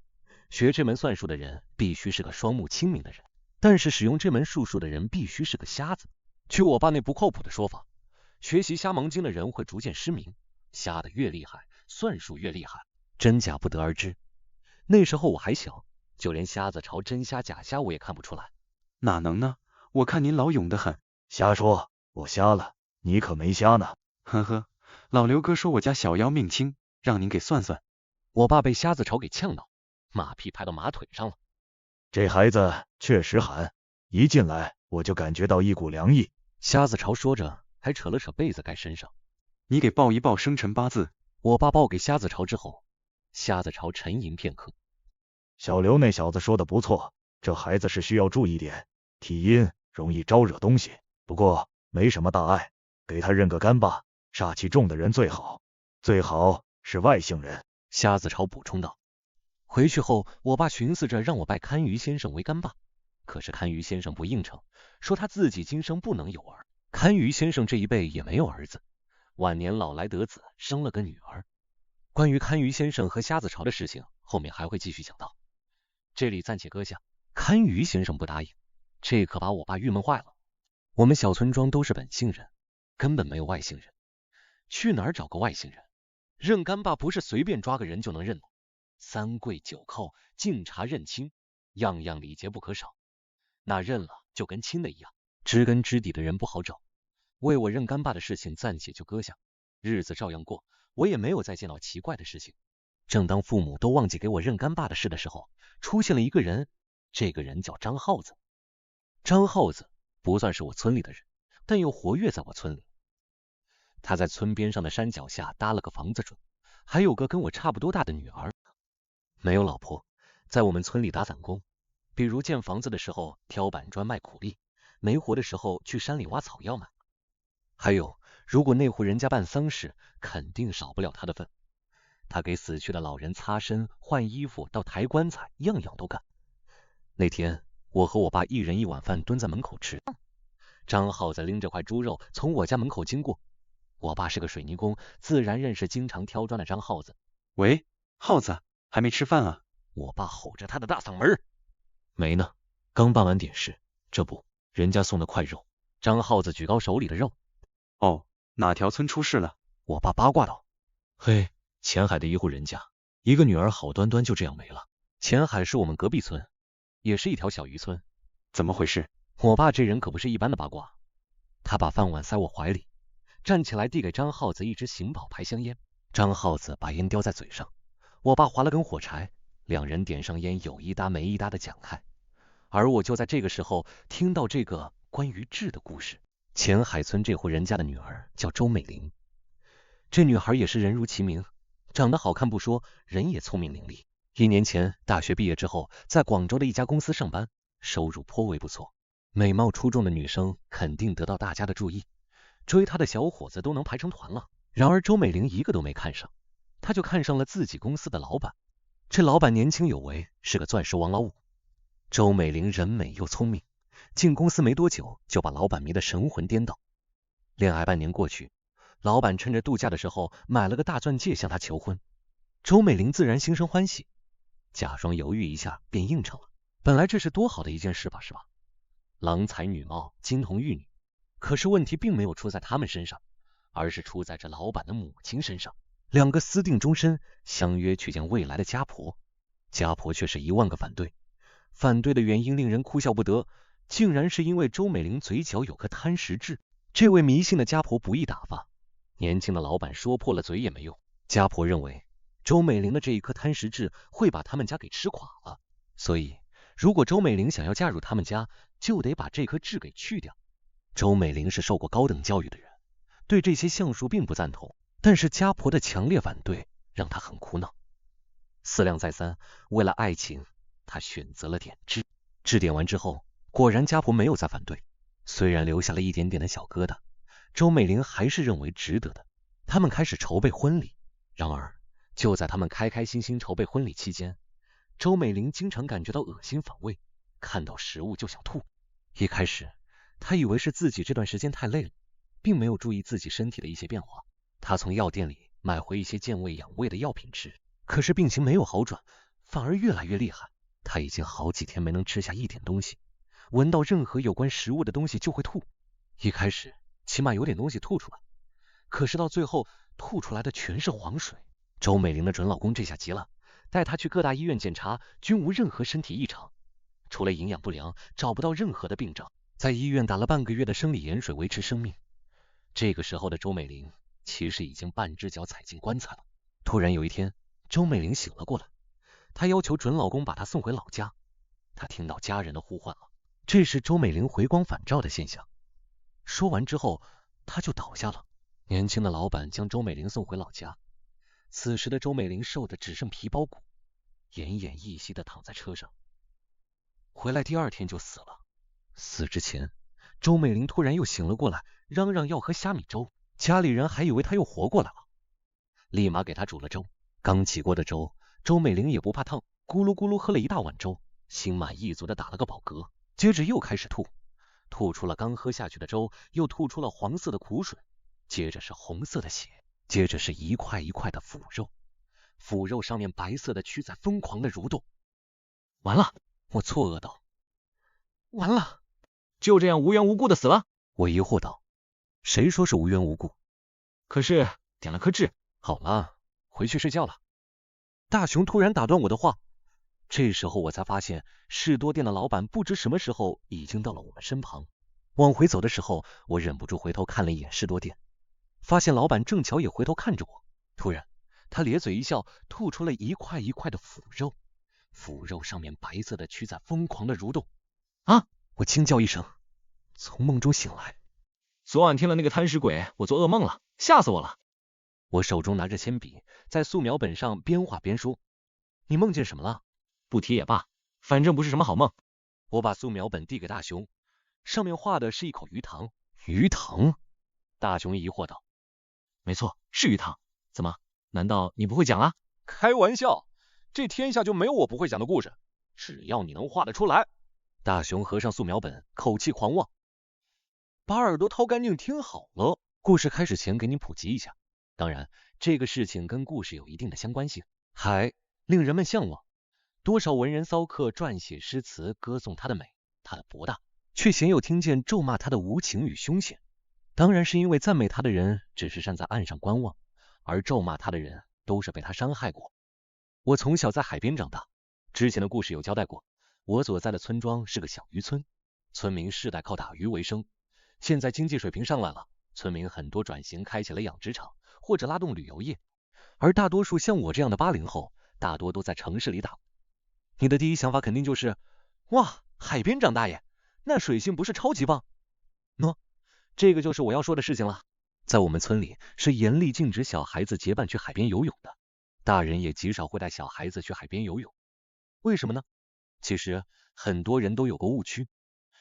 学这门算术的人必须是个双目清明的人，但是使用这门术数的人必须是个瞎子。据我爸那不靠谱的说法，学习瞎盲经的人会逐渐失明，瞎的越厉害，算术越厉害，真假不得而知。那时候我还小，就连瞎子潮真瞎假瞎我也看不出来。
哪能呢？我看您老勇得很。
瞎说，我瞎了，你可没瞎呢。
呵呵，老刘哥说我家小妖命轻，让您给算算。
我爸被瞎子潮给呛到，马屁拍到马腿上了。
这孩子确实寒，一进来我就感觉到一股凉意。
瞎子朝说着，还扯了扯被子盖身上。
你给报一报生辰八字。
我爸报给瞎子朝之后，瞎子朝沉吟片刻。
小刘那小子说的不错，这孩子是需要注意点，体阴容易招惹东西，不过没什么大碍，给他认个干爸，煞气重的人最好，最好是外姓人。
瞎子朝补充道。回去后，我爸寻思着让我拜堪舆先生为干爸，可是堪舆先生不应承，说他自己今生不能有儿。堪舆先生这一辈也没有儿子，晚年老来得子，生了个女儿。关于堪舆先生和瞎子朝的事情，后面还会继续讲到，这里暂且搁下。堪舆先生不答应，这可把我爸郁闷坏了。我们小村庄都是本姓人，根本没有外姓人，去哪儿找个外姓人？认干爸不是随便抓个人就能认的，三跪九叩，敬茶认亲，样样礼节不可少。那认了就跟亲的一样，知根知底的人不好找。为我认干爸的事情暂且就搁下，日子照样过，我也没有再见到奇怪的事情。正当父母都忘记给我认干爸的事的时候，出现了一个人，这个人叫张耗子。张耗子不算是我村里的人，但又活跃在我村里。他在村边上的山脚下搭了个房子住，还有个跟我差不多大的女儿。没有老婆，在我们村里打散工，比如建房子的时候挑板砖卖苦力，没活的时候去山里挖草药卖。还有，如果那户人家办丧事，肯定少不了他的份。他给死去的老人擦身、换衣服，到抬棺材，样样都干。那天我和我爸一人一碗饭蹲在门口吃，张耗子拎着块猪肉从我家门口经过。我爸是个水泥工，自然认识经常挑砖的张耗子。
喂，耗子，还没吃饭啊？
我爸吼着他的大嗓门。没呢，刚办完点事，这不，人家送的块肉。张耗子举高手里的肉。
哦，哪条村出事了？
我爸八卦道。嘿，前海的一户人家，一个女儿好端端就这样没了。前海是我们隔壁村，也是一条小渔村。
怎么回事？
我爸这人可不是一般的八卦。他把饭碗塞我怀里，站起来递给张耗子一支邢宝牌香烟。张耗子把烟叼在嘴上，我爸划了根火柴，两人点上烟，有一搭没一搭的讲开。而我就在这个时候听到这个关于痣的故事。前海村这户人家的女儿叫周美玲，这女孩也是人如其名，长得好看不说，人也聪明伶俐。1年前大学毕业之后，在广州的一家公司上班，收入颇为不错。美貌出众的女生肯定得到大家的注意，追她的小伙子都能排成团了。然而周美玲一个都没看上，她就看上了自己公司的老板。这老板年轻有为，是个钻石王老五。周美玲人美又聪明，进公司没多久就把老板迷得神魂颠倒。恋爱半年过去，老板趁着度假的时候买了个大钻戒向她求婚。周美玲自然心生欢喜，假装犹豫一下便应承了。本来这是多好的一件事吧，是吧？郎才女貌，金童玉女。可是问题并没有出在他们身上，而是出在这老板的母亲身上。两个私定终身，相约去见未来的家婆，家婆却是10000个反对。反对的原因令人哭笑不得，竟然是因为周美玲嘴角有颗贪食痣。这位迷信的家婆不易打发，年轻的老板说破了嘴也没用。家婆认为周美玲的这一颗贪食痣会把他们家给吃垮了，所以如果周美玲想要嫁入他们家，就得把这颗痣给去掉。周美玲是受过高等教育的人，对这些项数并不赞同，但是家婆的强烈反对让她很苦恼。思量再三，为了爱情，她选择了点痣。痣点完之后，果然家婆没有再反对，虽然留下了一点点的小疙瘩，周美玲还是认为值得的。他们开始筹备婚礼，然而就在他们开开心心筹备婚礼期间，周美玲经常感觉到恶心反胃，看到食物就想吐。一开始她以为是自己这段时间太累了，并没有注意自己身体的一些变化。她从药店里买回一些健胃养胃的药品吃，可是病情没有好转，反而越来越厉害。她已经好几天没能吃下一点东西，闻到任何有关食物的东西就会吐。一开始起码有点东西吐出来，可是到最后吐出来的全是黄水。周美玲的准老公这下急了，带她去各大医院检查，均无任何身体异常，除了营养不良，找不到任何的病症。在医院打了半个月的生理盐水维持生命。这个时候的周美玲其实已经半只脚踩进棺材了。突然有一天，周美玲醒了过来，她要求准老公把她送回老家。她听到家人的呼唤了，这是周美玲回光返照的现象。说完之后，她就倒下了。年轻的老板将周美玲送回老家，此时的周美玲瘦的只剩皮包骨，奄奄一息的躺在车上。回来第2天就死了。死之前，周美玲突然又醒了过来，嚷嚷要喝虾米粥，家里人还以为她又活过来了，立马给她煮了粥。刚起锅的粥，周美玲也不怕烫，咕噜咕噜喝了一大碗粥，心满意足的打了个饱嗝，接着又开始吐，吐出了刚喝下去的粥，又吐出了黄色的苦水，接着是红色的血，接着是一块一块的腐肉，腐肉上面白色的蛆在疯狂的蠕动。
完了，
我错愕道，完了，
就这样无缘无故的死了？
我疑惑道，谁说是无缘无故？
可是点了颗痣。
好了，回去睡觉了。大雄突然打断我的话，这时候我才发现士多店的老板不知什么时候已经到了我们身旁。往回走的时候，我忍不住回头看了一眼士多店，发现老板正巧也回头看着我。突然他咧嘴一笑，吐出了一块一块的腐肉，腐肉上面白色的蛆在疯狂的蠕动。
啊！
我惊叫一声，从梦中醒来。
昨晚听了那个贪食鬼，我做噩梦了，吓死我了。
我手中拿着铅笔，在素描本上边画边说，你梦见什么了？
不提也罢，反正不是什么好梦。
我把素描本递给大雄，上面画的是一口鱼塘。鱼塘？大雄疑惑道。
没错，是鱼塘。怎么？难道你不会讲啊？
开玩笑，这天下就没有我不会讲的故事，只要你能画得出来。大雄合上素描本，口气狂妄。把耳朵掏干净听好了，故事开始前给你普及一下。当然，这个事情跟故事有一定的相关性。海令人们向往，多少文人骚客撰写诗词歌颂它的美，它的博大，却鲜有听见咒骂它的无情与凶险。当然是因为赞美它的人只是站在岸上观望，而咒骂它的人都是被它伤害过。我从小在海边长大，之前的故事有交代过，我所在的村庄是个小渔村，村民世代靠打鱼为生。现在经济水平上来了，村民很多转型开启了养殖场或者拉动旅游业，而大多数像我这样的80后，大多都在城市里打。你的第一想法肯定就是，哇，海边长大耶，那水性不是超级棒？喏，这个就是我要说的事情了。在我们村里是严厉禁止小孩子结伴去海边游泳的，大人也极少会带小孩子去海边游泳。为什么呢？其实很多人都有个误区，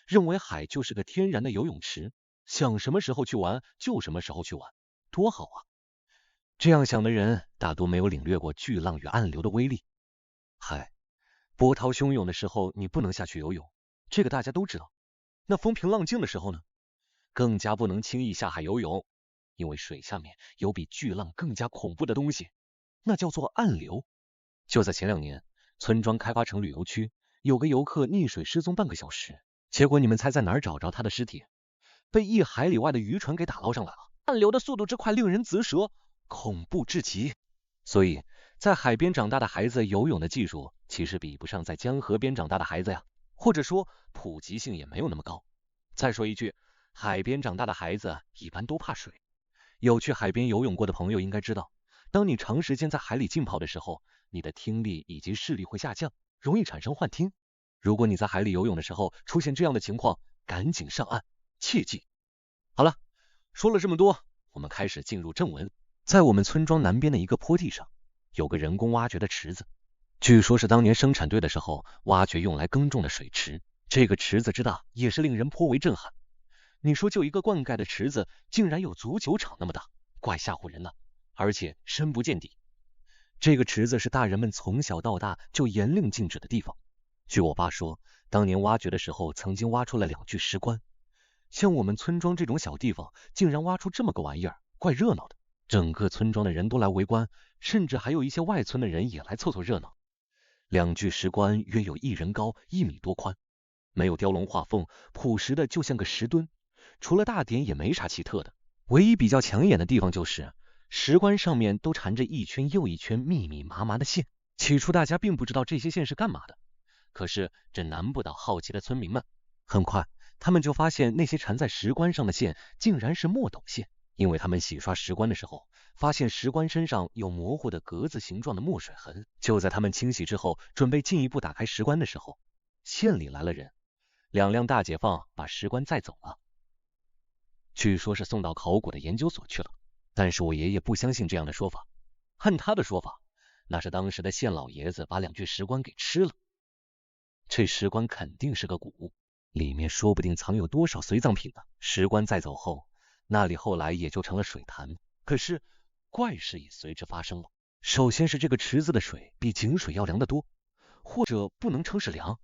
认为海就是个天然的游泳池，想什么时候去玩就什么时候去玩，多好啊！这样想的人大多没有领略过巨浪与暗流的威力。海波涛汹涌的时候你不能下去游泳，这个大家都知道。那风平浪静的时候呢，更加不能轻易下海游泳，因为水下面有比巨浪更加恐怖的东西，那叫做暗流。就在前2年，村庄开发成旅游区，有个游客溺水失踪半个小时，结果你们猜在哪儿找着他的尸体？被1海里外的渔船给打捞上来了。暗流的速度之快令人啧舌，恐怖至极。所以在海边长大的孩子游泳的技术其实比不上在江河边长大的孩子呀，或者说普及性也没有那么高。再说一句，海边长大的孩子一般都怕水。有去海边游泳过的朋友应该知道，当你长时间在海里浸泡的时候，你的听力以及视力会下降，容易产生幻听。如果你在海里游泳的时候出现这样的情况，赶紧上岸，切记。好了，说了这么多，我们开始进入正文。在我们村庄南边的一个坡地上，有个人工挖掘的池子，据说是当年生产队的时候挖掘用来耕种的水池。这个池子之大也是令人颇为震撼。你说就一个灌溉的池子，竟然有足球场那么大，怪吓唬人的，而且深不见底。这个池子是大人们从小到大就严令禁止的地方。据我爸说，当年挖掘的时候曾经挖出了2具石棺。像我们村庄这种小地方，竟然挖出这么个玩意儿，怪热闹的。整个村庄的人都来围观，甚至还有一些外村的人也来凑凑热闹。2具石棺约有1人高，1米多宽，没有雕龙画凤，朴实的就像个石墩。除了大典也没啥奇特的，唯一比较抢眼的地方就是石棺上面都缠着一圈又一圈密密麻麻的线。起初大家并不知道这些线是干嘛的，可是这难不倒好奇的村民们。很快他们就发现那些缠在石棺上的线竟然是墨斗线，因为他们洗刷石棺的时候发现石棺身上有模糊的格子形状的墨水痕。就在他们清洗之后，准备进一步打开石棺的时候，县里来了人，2辆大解放把石棺载走了，据说是送到考古的研究所去了。但是我爷爷不相信这样的说法，按他的说法，那是当时的县老爷子把2具石棺给吃了。这石棺肯定是个古物，里面说不定藏有多少随葬品呢。石棺载走后，那里后来也就成了水潭。可是怪事也随之发生了。首先是这个池子的水比井水要凉得多，或者不能称是凉，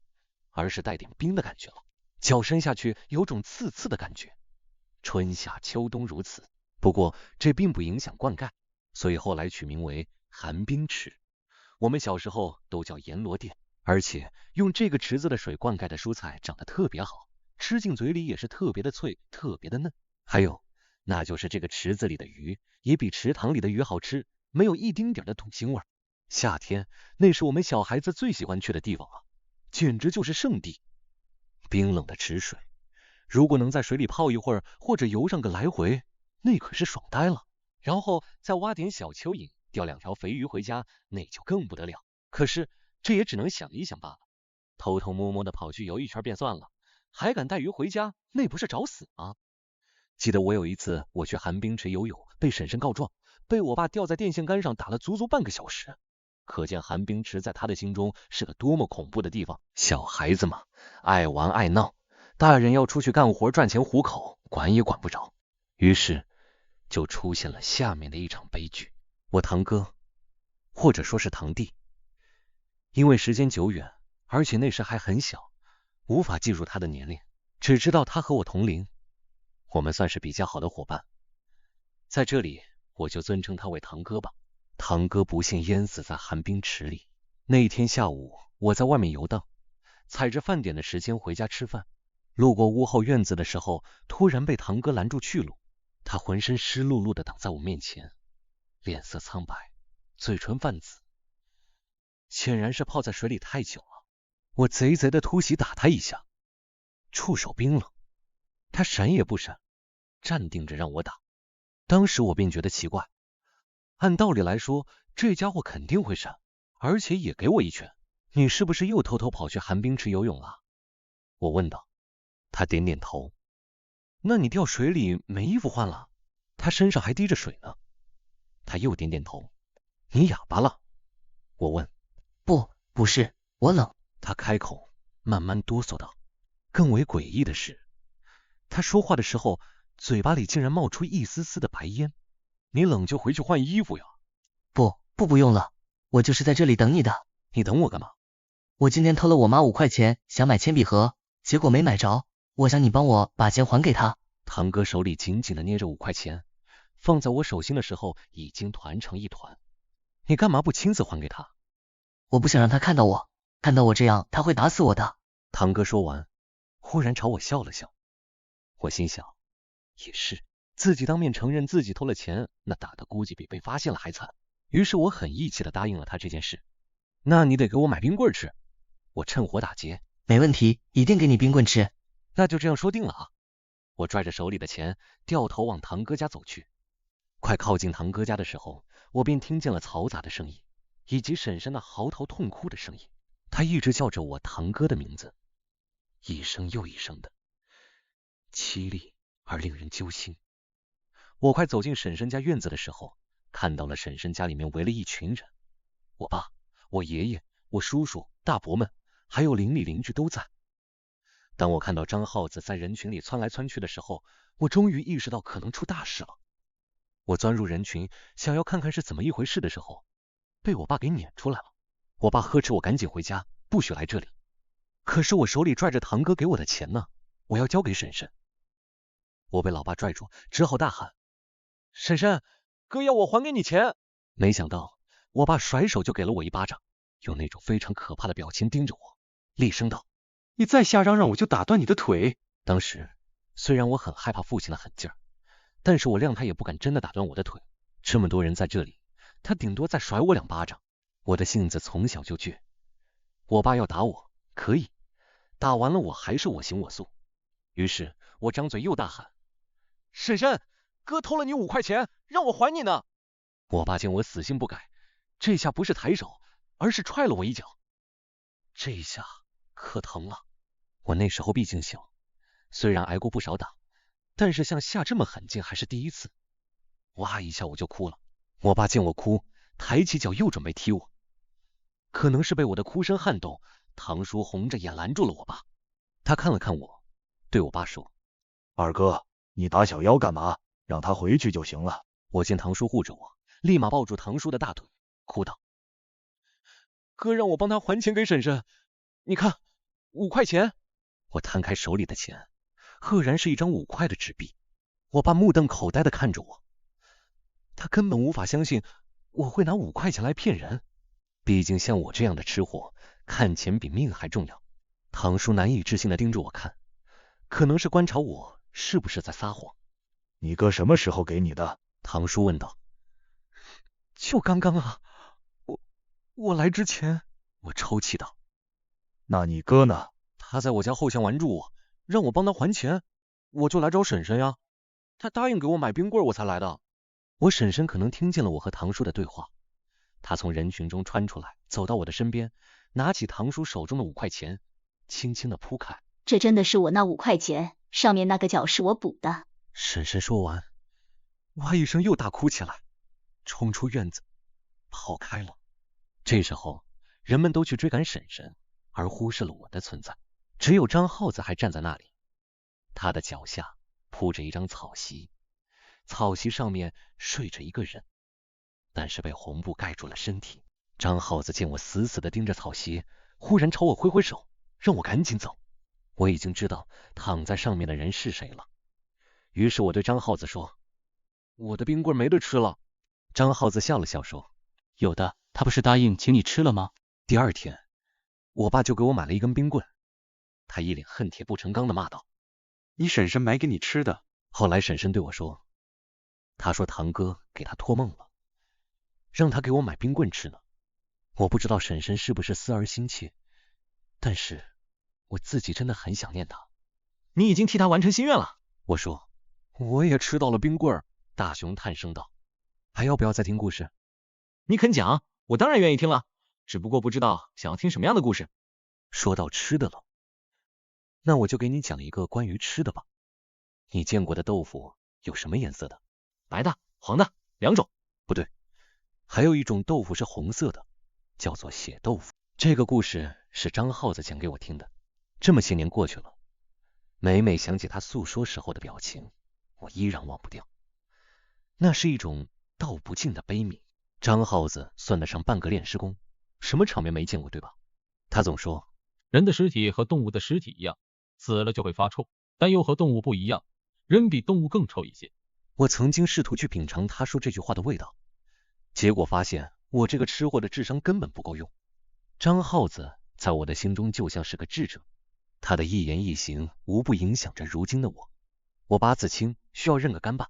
而是带点冰的感觉了。脚伸下去有种刺刺的感觉，春夏秋冬如此。不过这并不影响灌溉，所以后来取名为寒冰池。我们小时候都叫阎罗殿。而且用这个池子的水灌溉的蔬菜长得特别好，吃进嘴里也是特别的脆，特别的嫩。还有，那就是这个池子里的鱼也比池塘里的鱼好吃，没有一丁点的土腥味。夏天那是我们小孩子最喜欢去的地方啊，简直就是圣地。冰冷的池水，如果能在水里泡一会儿，或者游上个来回，那可是爽呆了。然后再挖点小蚯蚓，钓2条肥鱼回家，那就更不得了。可是这也只能想一想罢了，偷偷摸摸的跑去游一圈便算了，还敢带鱼回家，那不是找死吗？记得我有一次我去寒冰池游泳，被婶婶告状，被我爸吊在电线杆上打了足足半个小时。可见寒冰池在他的心中是个多么恐怖的地方。小孩子嘛，爱玩爱闹，大人要出去干活赚钱糊口，管也管不着。于是就出现了下面的一场悲剧。我堂哥，或者说是堂弟，因为时间久远，而且那时还很小，无法记住他的年龄，只知道他和我同龄，我们算是比较好的伙伴。在这里我就尊称他为堂哥吧。堂哥不幸淹死在寒冰池里。那天下午我在外面游荡，踩着饭点的时间回家吃饭，路过屋后院子的时候，突然被堂哥拦住去路。他浑身湿漉漉的挡在我面前，脸色苍白，嘴唇泛紫，显然是泡在水里太久了。我贼贼的突袭打他一下，触手冰冷，他闪也不闪，站定着让我打。当时我便觉得奇怪，按道理来说这家伙肯定会闪，而且也给我一拳。你是不是又偷偷跑去寒冰池游泳了？我问道。他点点头。那你掉水里没衣服换了？他身上还滴着水呢。他又点点头。你哑巴了？我问。
不是，我冷。
他开口，慢慢哆嗦道。更为诡异的是，他说话的时候，嘴巴里竟然冒出一丝丝的白烟。你冷就回去换衣服呀。
不用了，我就是在这里等你的。
你等我干嘛？
我今天偷了我妈5块钱，想买铅笔盒，结果没买着，我想你帮我把钱还给她。
堂哥手里紧紧的捏着5块钱，放在我手心的时候已经团成一团。你干嘛不亲自还给他？
我不想让他看到我这样，他会打死我的。
堂哥说完，忽然朝我笑了笑。我心想，也是，自己当面承认自己偷了钱，那打的估计比被发现了还惨。于是我很义气的答应了他这件事。那你得给我买冰棍吃。我趁火打劫。
没问题，一定给你冰棍吃。
那就这样说定了啊。我拽着手里的钱，掉头往堂哥家走去。快靠近堂哥家的时候，我便听见了嘈杂的声音，以及婶婶那嚎啕痛哭的声音。她一直叫着我堂哥的名字，一声又一声的，凄厉而令人揪心。我快走进婶婶家院子的时候，看到了婶婶家里面围了一群人，我爸、我爷爷、我叔叔、大伯们，还有邻里邻居都在。当我看到张耗子在人群里窜来窜去的时候，我终于意识到可能出大事了。我钻入人群，想要看看是怎么一回事的时候，被我爸给撵出来了。我爸呵斥我赶紧回家，不许来这里。可是我手里拽着堂哥给我的钱呢，我要交给婶婶。我被老爸拽住，只好大喊：婶婶，哥要我还给你钱。没想到我爸甩手就给了我一巴掌，用那种非常可怕的表情盯着我，厉声道：
你再瞎嚷嚷，我就打断你的腿。
当时虽然我很害怕父亲的狠劲儿，但是我谅他也不敢真的打断我的腿。这么多人在这里，他顶多再甩我2巴掌。我的性子从小就倔，我爸要打我可以，打完了我还是我行我素。于是我张嘴又大喊：婶婶，哥偷了你5块钱，让我还你呢。我爸见我死性不改，这下不是抬手，而是踹了我一脚。这一下可疼了。我那时候毕竟小，虽然挨过不少打，但是像下这么狠劲还是第一次。哇一下我就哭了。我爸见我哭，抬起脚又准备踢我。可能是被我的哭声撼动，堂叔红着眼拦住了我爸。他看了看我，对我爸说：“
二哥，你打小妖干嘛？让他回去就行了。”
我见堂叔护着我，立马抱住堂叔的大腿，哭道：“哥让我帮他还钱给婶婶，你看，5块钱。”我摊开手里的钱，赫然是一张5块的纸币。我爸目瞪口呆的看着我，他根本无法相信我会拿5块钱来骗人。毕竟像我这样的吃货，看钱比命还重要。堂叔难以置信的盯着我看，可能是观察我是不是在撒谎。
你哥什么时候给你的？
堂叔问道。就刚刚啊，我来之前。我抽泣道。
那你哥呢？
他在我家后巷拦住我，让我帮他还钱，我就来找婶婶呀。他答应给我买冰棍，我才来的。我婶婶可能听见了我和堂叔的对话，她从人群中穿出来，走到我的身边，拿起堂叔手中的5块钱，轻轻的铺开。
这真的是我那5块钱，上面那个角是我补的。
婶婶说完，哇一声又大哭起来，冲出院子跑开了。这时候人们都去追赶婶婶，而忽视了我的存在。只有张浩子还站在那里，他的脚下铺着一张草席，草席上面睡着一个人，但是被红布盖住了身体。张浩子见我死死的盯着草席，忽然朝我挥挥手，让我赶紧走。我已经知道躺在上面的人是谁了，于是我对张浩子说：“我的冰棍没得吃了。”张浩子笑了笑说：“
有的，他不是答应请你吃了吗？”
第二天，我爸就给我买了一根冰棍，他一脸恨铁不成钢的骂道：“
你婶婶买给你吃的。”
后来婶婶对我说，他说堂哥给他托梦了，让他给我买冰棍吃呢。我不知道婶婶是不是思儿心切，但是我自己真的很想念他。
你已经替他完成心愿了。
我说，我也吃到了冰棍。大熊叹声道，还要不要再听故事？
你肯讲，我当然愿意听了，只不过不知道想要听什么样的故事。
说到吃的了，那我就给你讲一个关于吃的吧。你见过的豆腐有什么颜色的？
白的、黄的，2种。
不对，还有一种豆腐是红色的，叫做血豆腐。这个故事是张浩子讲给我听的。这么些年过去了，每每想起他诉说时候的表情，我依然忘不掉。那是一种道不尽的悲悯。张浩子算得上半个炼尸工，什么场面没见过对吧？他总说，
人的尸体和动物的尸体一样，死了就会发臭，但又和动物不一样，人比动物更臭一些。
我曾经试图去品尝他说这句话的味道，结果发现我这个吃货的智商根本不够用。张浩子在我的心中就像是个智者，他的一言一行无不影响着如今的我。我八字轻，需要认个干爸。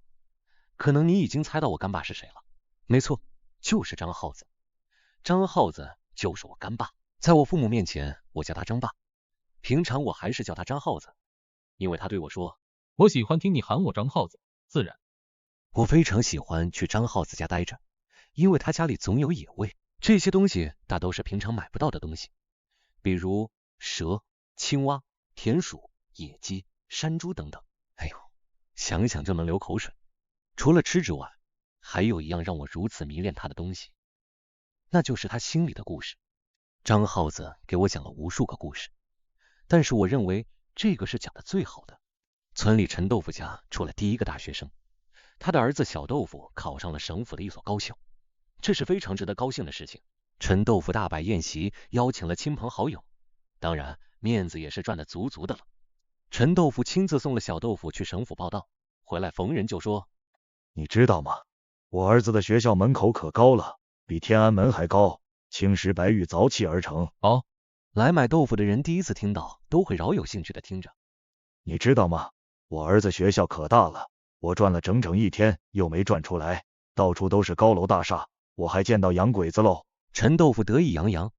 可能你已经猜到我干爸是谁了，没错，就是张浩子。张浩子就是我干爸，在我父母面前我叫他张爸，平常我还是叫他张浩子，因为他对我说，
我喜欢听你喊我张浩子，自然。
我非常喜欢去张浩子家待着，因为他家里总有野味，这些东西大都是平常买不到的东西，比如蛇、青蛙、田鼠、野鸡、山猪等等。哎呦，想想就能流口水。除了吃之外，还有一样让我如此迷恋他的东西，那就是他心里的故事。张浩子给我讲了无数个故事，但是我认为这个是讲的最好的。村里陈豆腐家出了第一个大学生，他的儿子小豆腐考上了省府的一所高校，这是非常值得高兴的事情。陈豆腐大摆宴席，邀请了亲朋好友，当然面子也是赚得足足的了。陈豆腐亲自送了小豆腐去省府报到，回来逢人就说，
你知道吗？我儿子的学校门口可高了，比天安门还高，青石白玉凿砌而成。
哦，
来买豆腐的人第一次听到，都会饶有兴趣的听着。
你知道吗？我儿子学校可大了，我转了整整1天，又没转出来，到处都是高楼大厦，我还见到洋鬼子喽。
陈豆腐得意洋洋，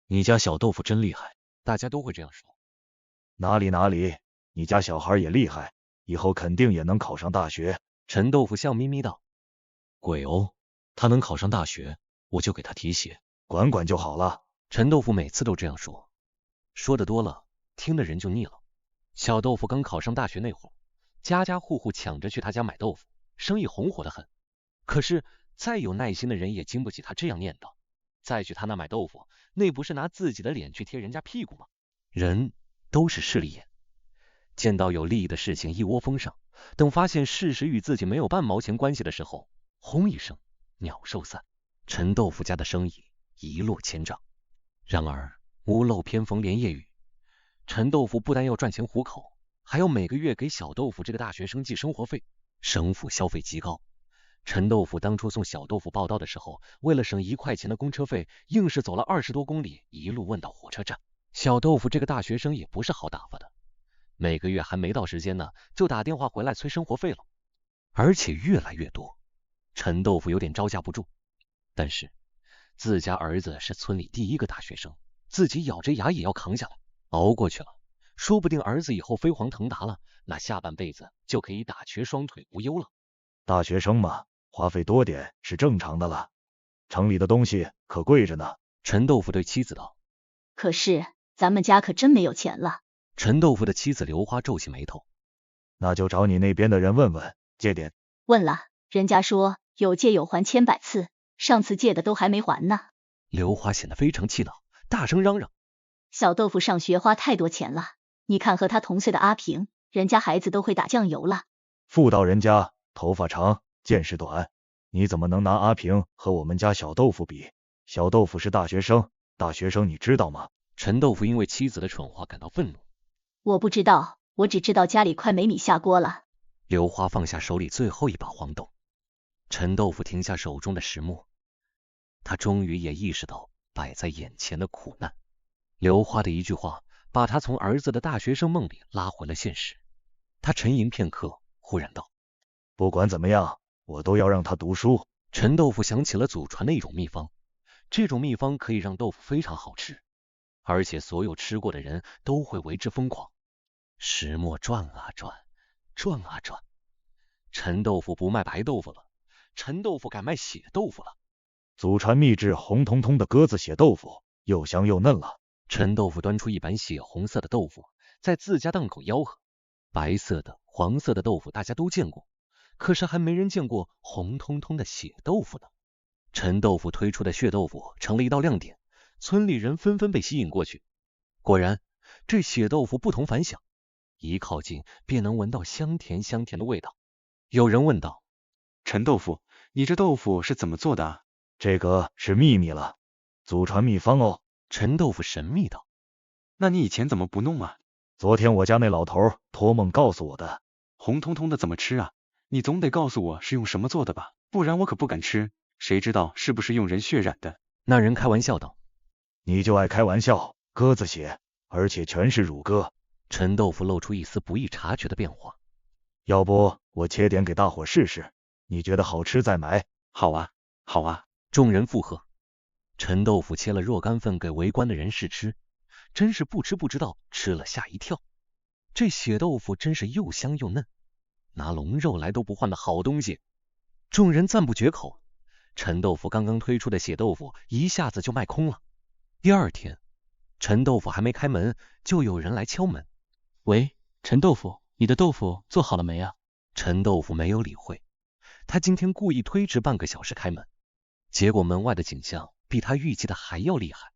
你家小豆腐真厉害，大家都会这样说。
哪里，你家小孩也厉害，以后肯定也能考上大学。
陈豆腐笑眯眯道，鬼哦，他能考上大学，我就给他提鞋。
管管就好了。
陈豆腐每次都这样说，说的多了，听的人就腻了。小豆腐刚考上大学那会儿，家家户户抢着去他家买豆腐，生意红火得很。可是再有耐心的人也经不起他这样念叨，再去他那买豆腐，那不是拿自己的脸去贴人家屁股吗？人都是势利眼，见到有利益的事情一窝蜂上，等发现事实与自己没有半毛钱关系的时候，轰一声鸟兽散。陈豆腐家的生意一落千丈。然而屋漏偏逢连夜雨，陈豆腐不但要赚钱糊口，还要每个月给小豆腐这个大学生寄生活费，省府消费极高。陈豆腐当初送小豆腐报到的时候，为了省1块钱的公车费，硬是走了20多公里，一路问到火车站。小豆腐这个大学生也不是好打发的，每个月还没到时间呢，就打电话回来催生活费了，而且越来越多。陈豆腐有点招架不住，但是自家儿子是村里第1个大学生，自己咬着牙也要扛下来，熬过去了。说不定儿子以后飞黄腾达了，那下半辈子就可以打瘸双腿无忧了。
大学生嘛，花费多点是正常的了。城里的东西可贵着呢。
陈豆腐对妻子道。
可是咱们家可真没有钱了。
陈豆腐的妻子刘花皱起眉头。
那就找你那边的人问问，借点。
问了，人家说有借有还千百次，上次借的都还没还呢。
刘花显得非常气恼，大声嚷嚷。
小豆腐上学花太多钱了，你看和他同岁的阿平，人家孩子都会打酱油了。
妇道人家头发长见识短，你怎么能拿阿平和我们家小豆腐比？小豆腐是大学生，大学生你知道吗？
陈豆腐因为妻子的蠢话感到愤怒。
我不知道，我只知道家里快没米下锅了。
刘花放下手里最后一把黄豆。陈豆腐停下手中的石磨，他终于也意识到摆在眼前的苦难。刘花的一句话把他从儿子的大学生梦里拉回了现实。他沉吟片刻，忽然道：
不管怎么样，我都要让他读书。
陈豆腐想起了祖传的一种秘方，这种秘方可以让豆腐非常好吃，而且所有吃过的人都会为之疯狂。石磨转啊转，转啊转，陈豆腐不卖白豆腐了，陈豆腐改卖血豆腐了。
祖传秘制红彤彤的鸽子血豆腐，又香又嫩了。
陈豆腐端出一板血红色的豆腐，在自家档口吆喝。白色的、黄色的豆腐大家都见过，可是还没人见过红彤彤的血豆腐呢。陈豆腐推出的血豆腐成了一道亮点，村里人纷纷被吸引过去。果然，这血豆腐不同凡响，一靠近便能闻到香甜香甜的味道。有人问道：
陈豆腐，你这豆腐是怎么做的啊？
这个是秘密了，祖传秘方哦。
陈豆腐神秘道。
那你以前怎么不弄啊？
昨天我家那老头托梦告诉我的。
红彤彤的怎么吃啊？你总得告诉我是用什么做的吧，不然我可不敢吃，谁知道是不是用人血染的。
那人开玩笑道。
你就爱开玩笑，鸽子血，而且全是乳鸽。
陈豆腐露出一丝不易察觉的变化。
要不我切点给大伙试试，你觉得好吃再买。
好啊，好啊。
众人附和。陈豆腐切了若干份给围观的人试吃，真是不吃不知道，吃了吓一跳。这血豆腐真是又香又嫩，拿龙肉来都不换的好东西。众人赞不绝口。陈豆腐刚刚推出的血豆腐一下子就卖空了。第二天，陈豆腐还没开门，就有人来敲门。
喂，陈豆腐，你的豆腐做好了没啊？
陈豆腐没有理会，他今天故意推迟半个小时开门，结果门外的景象比他预计的还要厉害。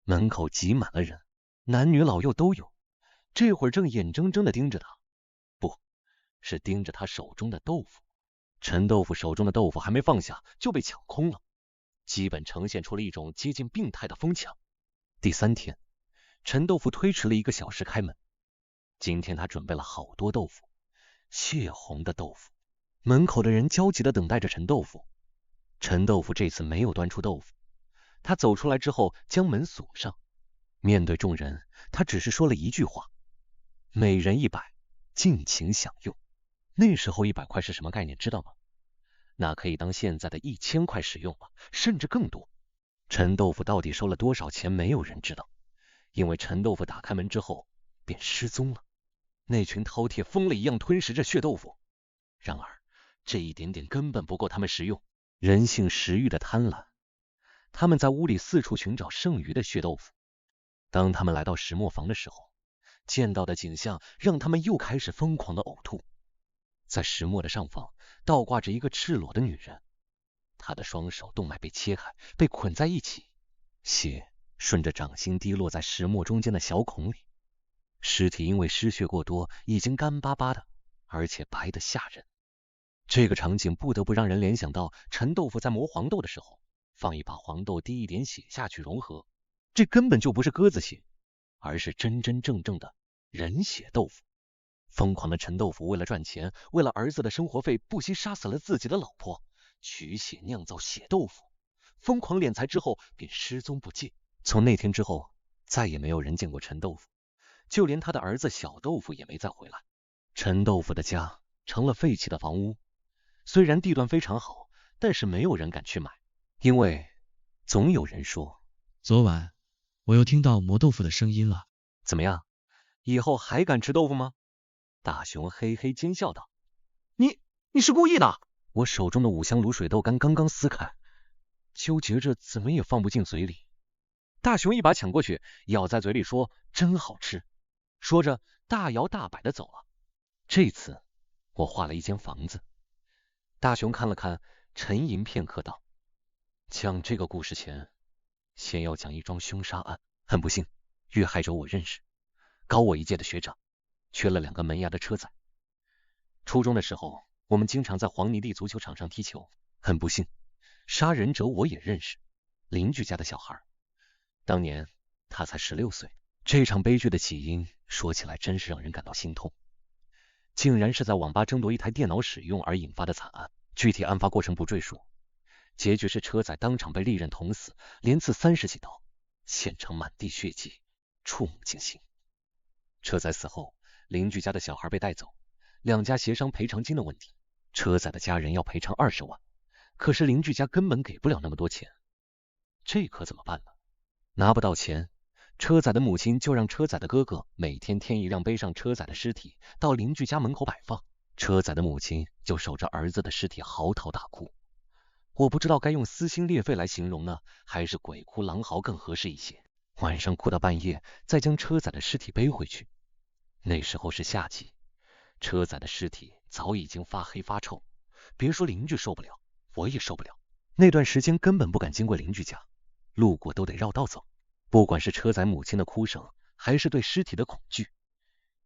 门口挤满了人，男女老幼都有，这会儿正眼睁睁地盯着他，不是盯着他手中的豆腐。陈豆腐手中的豆腐还没放下就被抢空了，基本呈现出了一种接近病态的疯抢。第三天，陈豆腐推迟了1个小时开门，今天他准备了好多豆腐，血红的豆腐。门口的人焦急地等待着陈豆腐。陈豆腐这次没有端出豆腐，他走出来之后将门锁上，面对众人，他只是说了一句话：每人100，尽情享用。那时候100块是什么概念知道吗？那可以当现在的1000块使用了，甚至更多。陈豆腐到底收了多少钱没有人知道，因为陈豆腐打开门之后便失踪了。那群饕餮疯了一样吞食着血豆腐，然而这一点点根本不够他们食用，人性食欲的贪婪，他们在屋里四处寻找剩余的血豆腐。当他们来到石磨房的时候，见到的景象让他们又开始疯狂的呕吐。在石磨的上方倒挂着一个赤裸的女人，她的双手动脉被切开，被捆在一起，血顺着掌心滴落在石磨中间的小孔里。尸体因为失血过多，已经干巴巴的，而且白得吓人。这个场景不得不让人联想到陈豆腐在磨黄豆的时候，放一把黄豆，滴一点血下去融合。这根本就不是鸽子血，而是真真正正的人血豆腐。疯狂的陈豆腐为了赚钱，为了儿子的生活费，不惜杀死了自己的老婆，取血酿造血豆腐。疯狂敛财之后便失踪不见。从那天之后，再也没有人见过陈豆腐，就连他的儿子小豆腐也没再回来。陈豆腐的家成了废弃的房屋，虽然地段非常好，但是没有人敢去买，因为总有人说，
昨晚我又听到磨豆腐的声音了。
怎么样，以后还敢吃豆腐吗？大熊嘿嘿奸笑道。
你是故意的？
我手中的5香卤水豆干刚刚撕开，纠结着怎么也放不进嘴里。大熊一把抢过去，咬在嘴里说，真好吃。说着大摇大摆的走了。这次我画了一间房子。大熊看了看，沉吟片刻道，讲这个故事前，先要讲一桩凶杀案。很不幸，遇害者我认识，高我一届的学长，缺了2个门牙的车仔。初中的时候，我们经常在黄泥地足球场上踢球。很不幸，杀人者我也认识，邻居家的小孩。当年他才16岁。这场悲剧的起因说起来真是让人感到心痛，竟然是在网吧争夺一台电脑使用而引发的惨案。具体案发过程不赘述，结局是车仔当场被利刃捅死，连刺30几刀，现场满地血迹，触目惊心。车仔死后，邻居家的小孩被带走，2家协商赔偿金的问题，车仔的家人要赔偿20万，可是邻居家根本给不了那么多钱，这可怎么办呢？拿不到钱，车仔的母亲就让车仔的哥哥每天添一辆背上车仔的尸体到邻居家门口摆放，车仔的母亲就守着儿子的尸体嚎啕大哭。我不知道该用撕心裂肺来形容呢，还是鬼哭狼嚎更合适一些。晚上哭到半夜，再将车仔的尸体背回去。那时候是夏季，车仔的尸体早已经发黑发臭，别说邻居受不了，我也受不了。那段时间根本不敢经过邻居家，路过都得绕道走。不管是车仔母亲的哭声，还是对尸体的恐惧，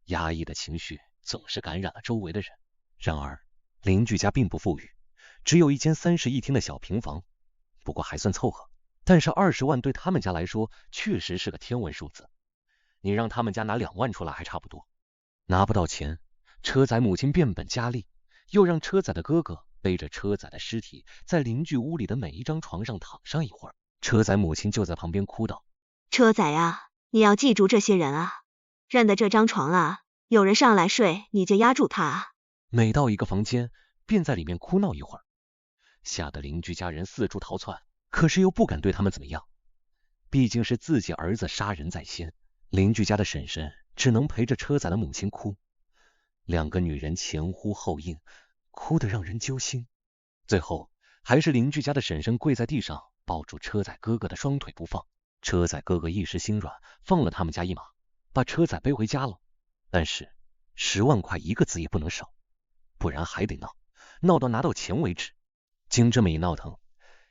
压抑的情绪总是感染了周围的人。然而邻居家并不富裕，只有一间31厅的小平房，不过还算凑合。但是20万对他们家来说确实是个天文数字，你让他们家拿2万出来还差不多。拿不到钱，车仔母亲变本加厉，又让车仔的哥哥背着车仔的尸体在邻居屋里的每一张床上躺上一会儿。车仔母亲就在旁边哭道，
车仔啊，你要记住这些人啊，认得这张床啊，有人上来睡你就压住他啊。
每到一个房间便在里面哭闹一会儿，吓得邻居家人四处逃窜，可是又不敢对他们怎么样，毕竟是自己儿子杀人在先。邻居家的婶婶只能陪着车仔的母亲哭，2个女人前呼后应，哭得让人揪心。最后还是邻居家的婶婶跪在地上抱住车仔哥哥的双腿不放。车仔哥哥一时心软，放了他们家一马，把车仔背回家了。但是10万块一个字也不能少，不然还得闹，闹到拿到钱为止。经这么一闹腾，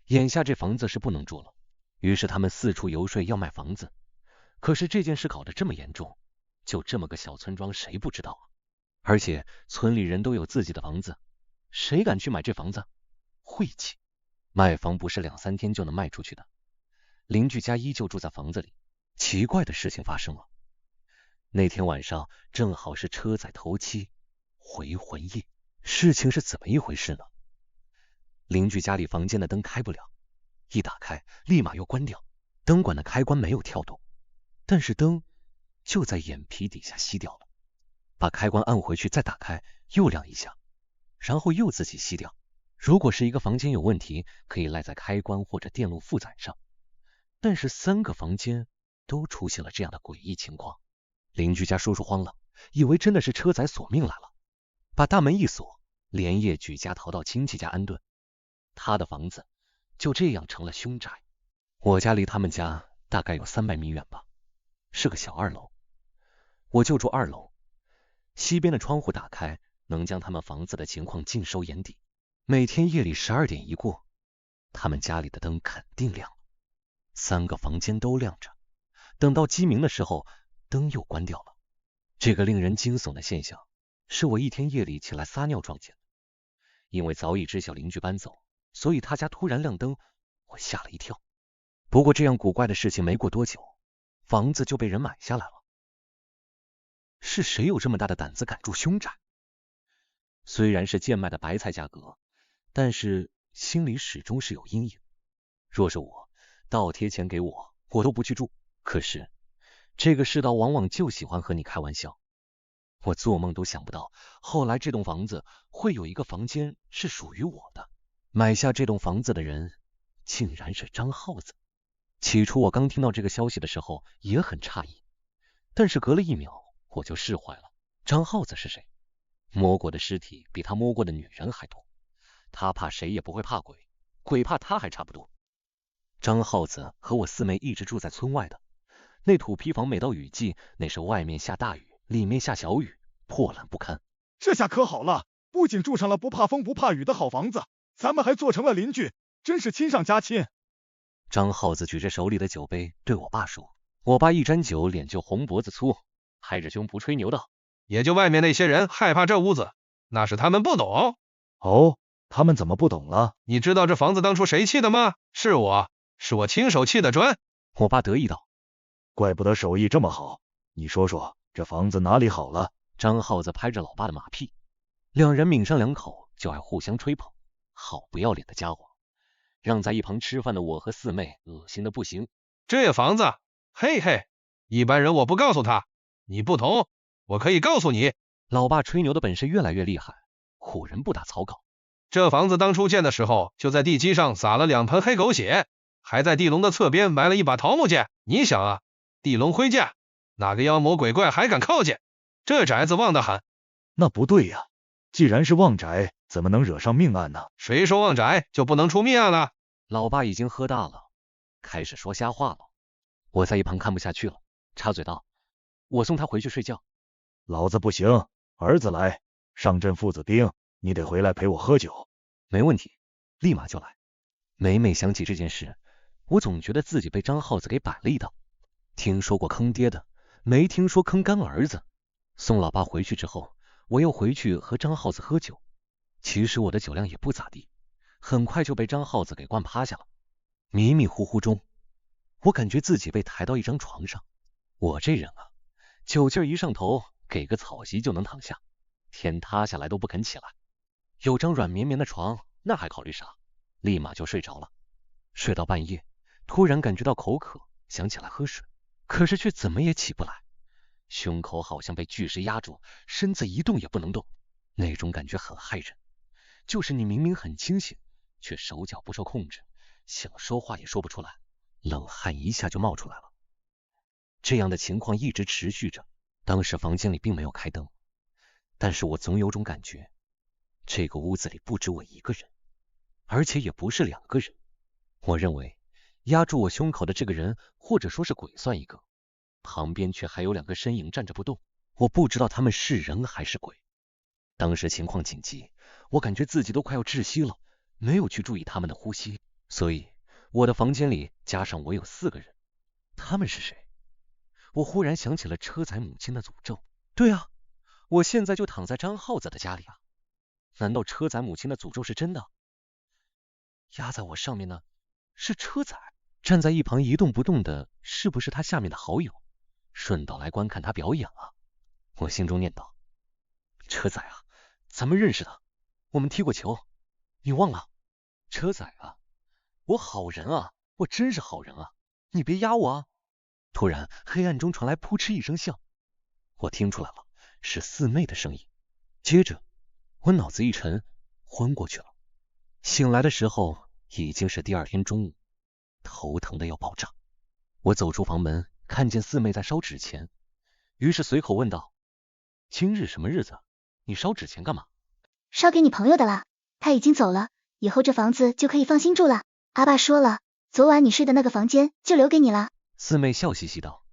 眼下这房子是不能住了，于是他们四处游说要卖房子。可是这件事搞得这么严重，就这么个小村庄谁不知道啊？而且村里人都有自己的房子，谁敢去买这房子？晦气！卖房不是2、3天就能卖出去的。邻居家依旧住在房子里，奇怪的事情发生了。那天晚上正好是车仔头七回魂夜，事情是怎么一回事呢？邻居家里房间的灯开不了，一打开立马又关掉，灯管的开关没有跳动，但是灯就在眼皮底下熄掉了。把开关按回去再打开，又亮一下，然后又自己熄掉。如果是一个房间有问题，可以赖在开关或者电路负载上，但是3个房间都出现了这样的诡异情况。邻居家叔叔慌了，以为真的是车仔索命来了，把大门一锁，连夜举家逃到亲戚家安顿。他的房子就这样成了凶宅。我家离他们家大概有300米远吧，是个小2楼。我就住2楼，西边的窗户打开，能将他们房子的情况尽收眼底。每天夜里12点一过，他们家里的灯肯定亮了，3个房间都亮着，等到鸡鸣的时候，灯又关掉了。这个令人惊悚的现象，是我一天夜里起来撒尿撞见的。因为早已知晓邻居搬走，所以他家突然亮灯，我吓了一跳。不过这样古怪的事情没过多久，房子就被人买下来了。是谁有这么大的胆子敢住凶宅？虽然是贱卖的白菜价格，但是心里始终是有阴影。若是我，倒贴钱给我，我都不去住。可是这个世道往往就喜欢和你开玩笑。我做梦都想不到，后来这栋房子会有一个房间是属于我的。买下这栋房子的人竟然是张耗子。起初我刚听到这个消息的时候也很诧异，但是隔了1秒我就释怀了。张耗子是谁？摸过的尸体比他摸过的女人还多，他怕谁也不会怕鬼，鬼怕他还差不多。张耗子和我四妹一直住在村外的那土坯房，每到雨季，那是外面下大雨，里面下小雨，破烂不堪。
这下可好了，不仅住上了不怕风不怕雨的好房子，咱们还做成了邻居，真是亲上加亲。
张耗子举着手里的酒杯对我爸说，我爸一沾酒脸就红脖子粗，拍着胸脯吹牛道，
也就外面那些人害怕这屋子，那是他们不懂。
哦，他们怎么不懂了？
你知道这房子当初谁砌的吗？是我亲手砌的砖。
我爸得意道，
怪不得手艺这么好，你说说这房子哪里好了？
张耗子拍着老爸的马屁，两人抿上2口就爱互相吹捧，好不要脸的家伙，让在一旁吃饭的我和四妹恶心的不行。
这房子，嘿嘿，一般人我不告诉他，你不同，我可以告诉你。
老爸吹牛的本事越来越厉害，唬人不打草稿。
这房子当初建的时候，就在地基上撒了2盆黑狗血，还在地笼的侧边埋了一把桃木剑。你想啊，地笼灰架，哪个妖魔鬼怪还敢靠近？这宅子旺得很。
那不对呀，既然是旺宅，怎么能惹上命案呢？
谁说旺宅就不能出命案了？
老爸已经喝大了，开始说瞎话了。我在一旁看不下去了，插嘴道，我送他回去睡觉。
老子不行，儿子来，上阵父子兵，你得回来陪我喝酒。
没问题，立马就来。每每想起这件事，我总觉得自己被张耗子给摆了一道。听说过坑爹的，没听说坑干儿子。送老爸回去之后，我又回去和张耗子喝酒。其实我的酒量也不咋地，很快就被张耗子给灌趴下了。迷迷糊糊中，我感觉自己被抬到一张床上。我这人啊，酒劲一上头，给个草席就能躺下，天塌下来都不肯起来。有张软绵绵的床，那还考虑啥？立马就睡着了。睡到半夜，突然感觉到口渴，想起来喝水，可是却怎么也起不来。胸口好像被巨石压住，身子一动也不能动，那种感觉很害人。就是你明明很清醒，却手脚不受控制，想说话也说不出来，冷汗一下就冒出来了。这样的情况一直持续着。当时房间里并没有开灯，但是我总有种感觉，这个屋子里不止我一个人，而且也不是2个人。我认为压住我胸口的这个人，或者说是鬼算一个，旁边却还有2个身影站着不动，我不知道他们是人还是鬼。当时情况紧急，我感觉自己都快要窒息了，没有去注意他们的呼吸，所以我的房间里加上我有4个人。他们是谁？我忽然想起了车载母亲的诅咒。对啊，我现在就躺在张耗子的家里啊，难道车载母亲的诅咒是真的？压在我上面呢是车载，站在一旁一动不动的，是不是他下面的好友？顺道来观看他表演啊！我心中念道，车载啊，咱们认识的，我们踢过球，你忘了？车载啊，我好人啊，我真是好人啊，你别压我啊！突然黑暗中传来扑哧一声笑，我听出来了，是四妹的声音。接着我脑子一沉，昏过去了。醒来的时候已经是第2天中午，头疼的要爆炸。我走出房门，看见四妹在烧纸钱，于是随口问道，今日什么日子？你烧纸钱干嘛？
烧给你朋友的啦，他已经走了，以后这房子就可以放心住了。阿爸说了，昨晚你睡的那个房间就留给你了。
四妹笑嘻嘻道，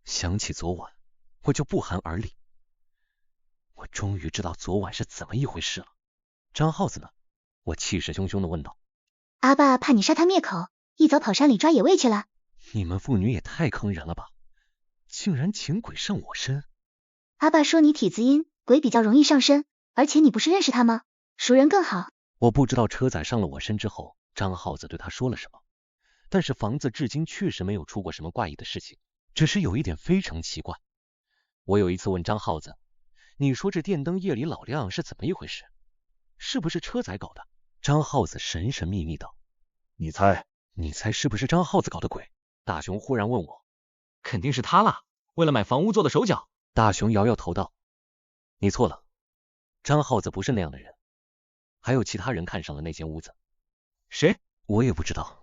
想起昨晚，我就不寒而栗。我终于知道昨晚是怎么一回事了。张浩子呢？我气势汹汹地问道。
阿爸怕你杀他灭口，一早跑山里抓野味去了。
你们父女也太坑人了吧，竟然请鬼上我身。
阿爸说你体子阴，鬼比较容易上身，而且你不是认识他吗？熟人更好。
我不知道车载上了我身之后，张浩子对他说了什么，但是房子至今确实没有出过什么怪异的事情，只是有一点非常奇怪。我有一次问张浩子，你说这电灯夜里老亮是怎么一回事？是不是车载搞的？张浩子神神秘秘道，
你猜
是不是张浩子搞的鬼？大雄忽然问我。
肯定是他啦，为了买房屋做的手脚。
大雄摇摇头道，你错了，张浩子不是那样的人，还有其他人看上了那间屋子。
谁？
我也不知道。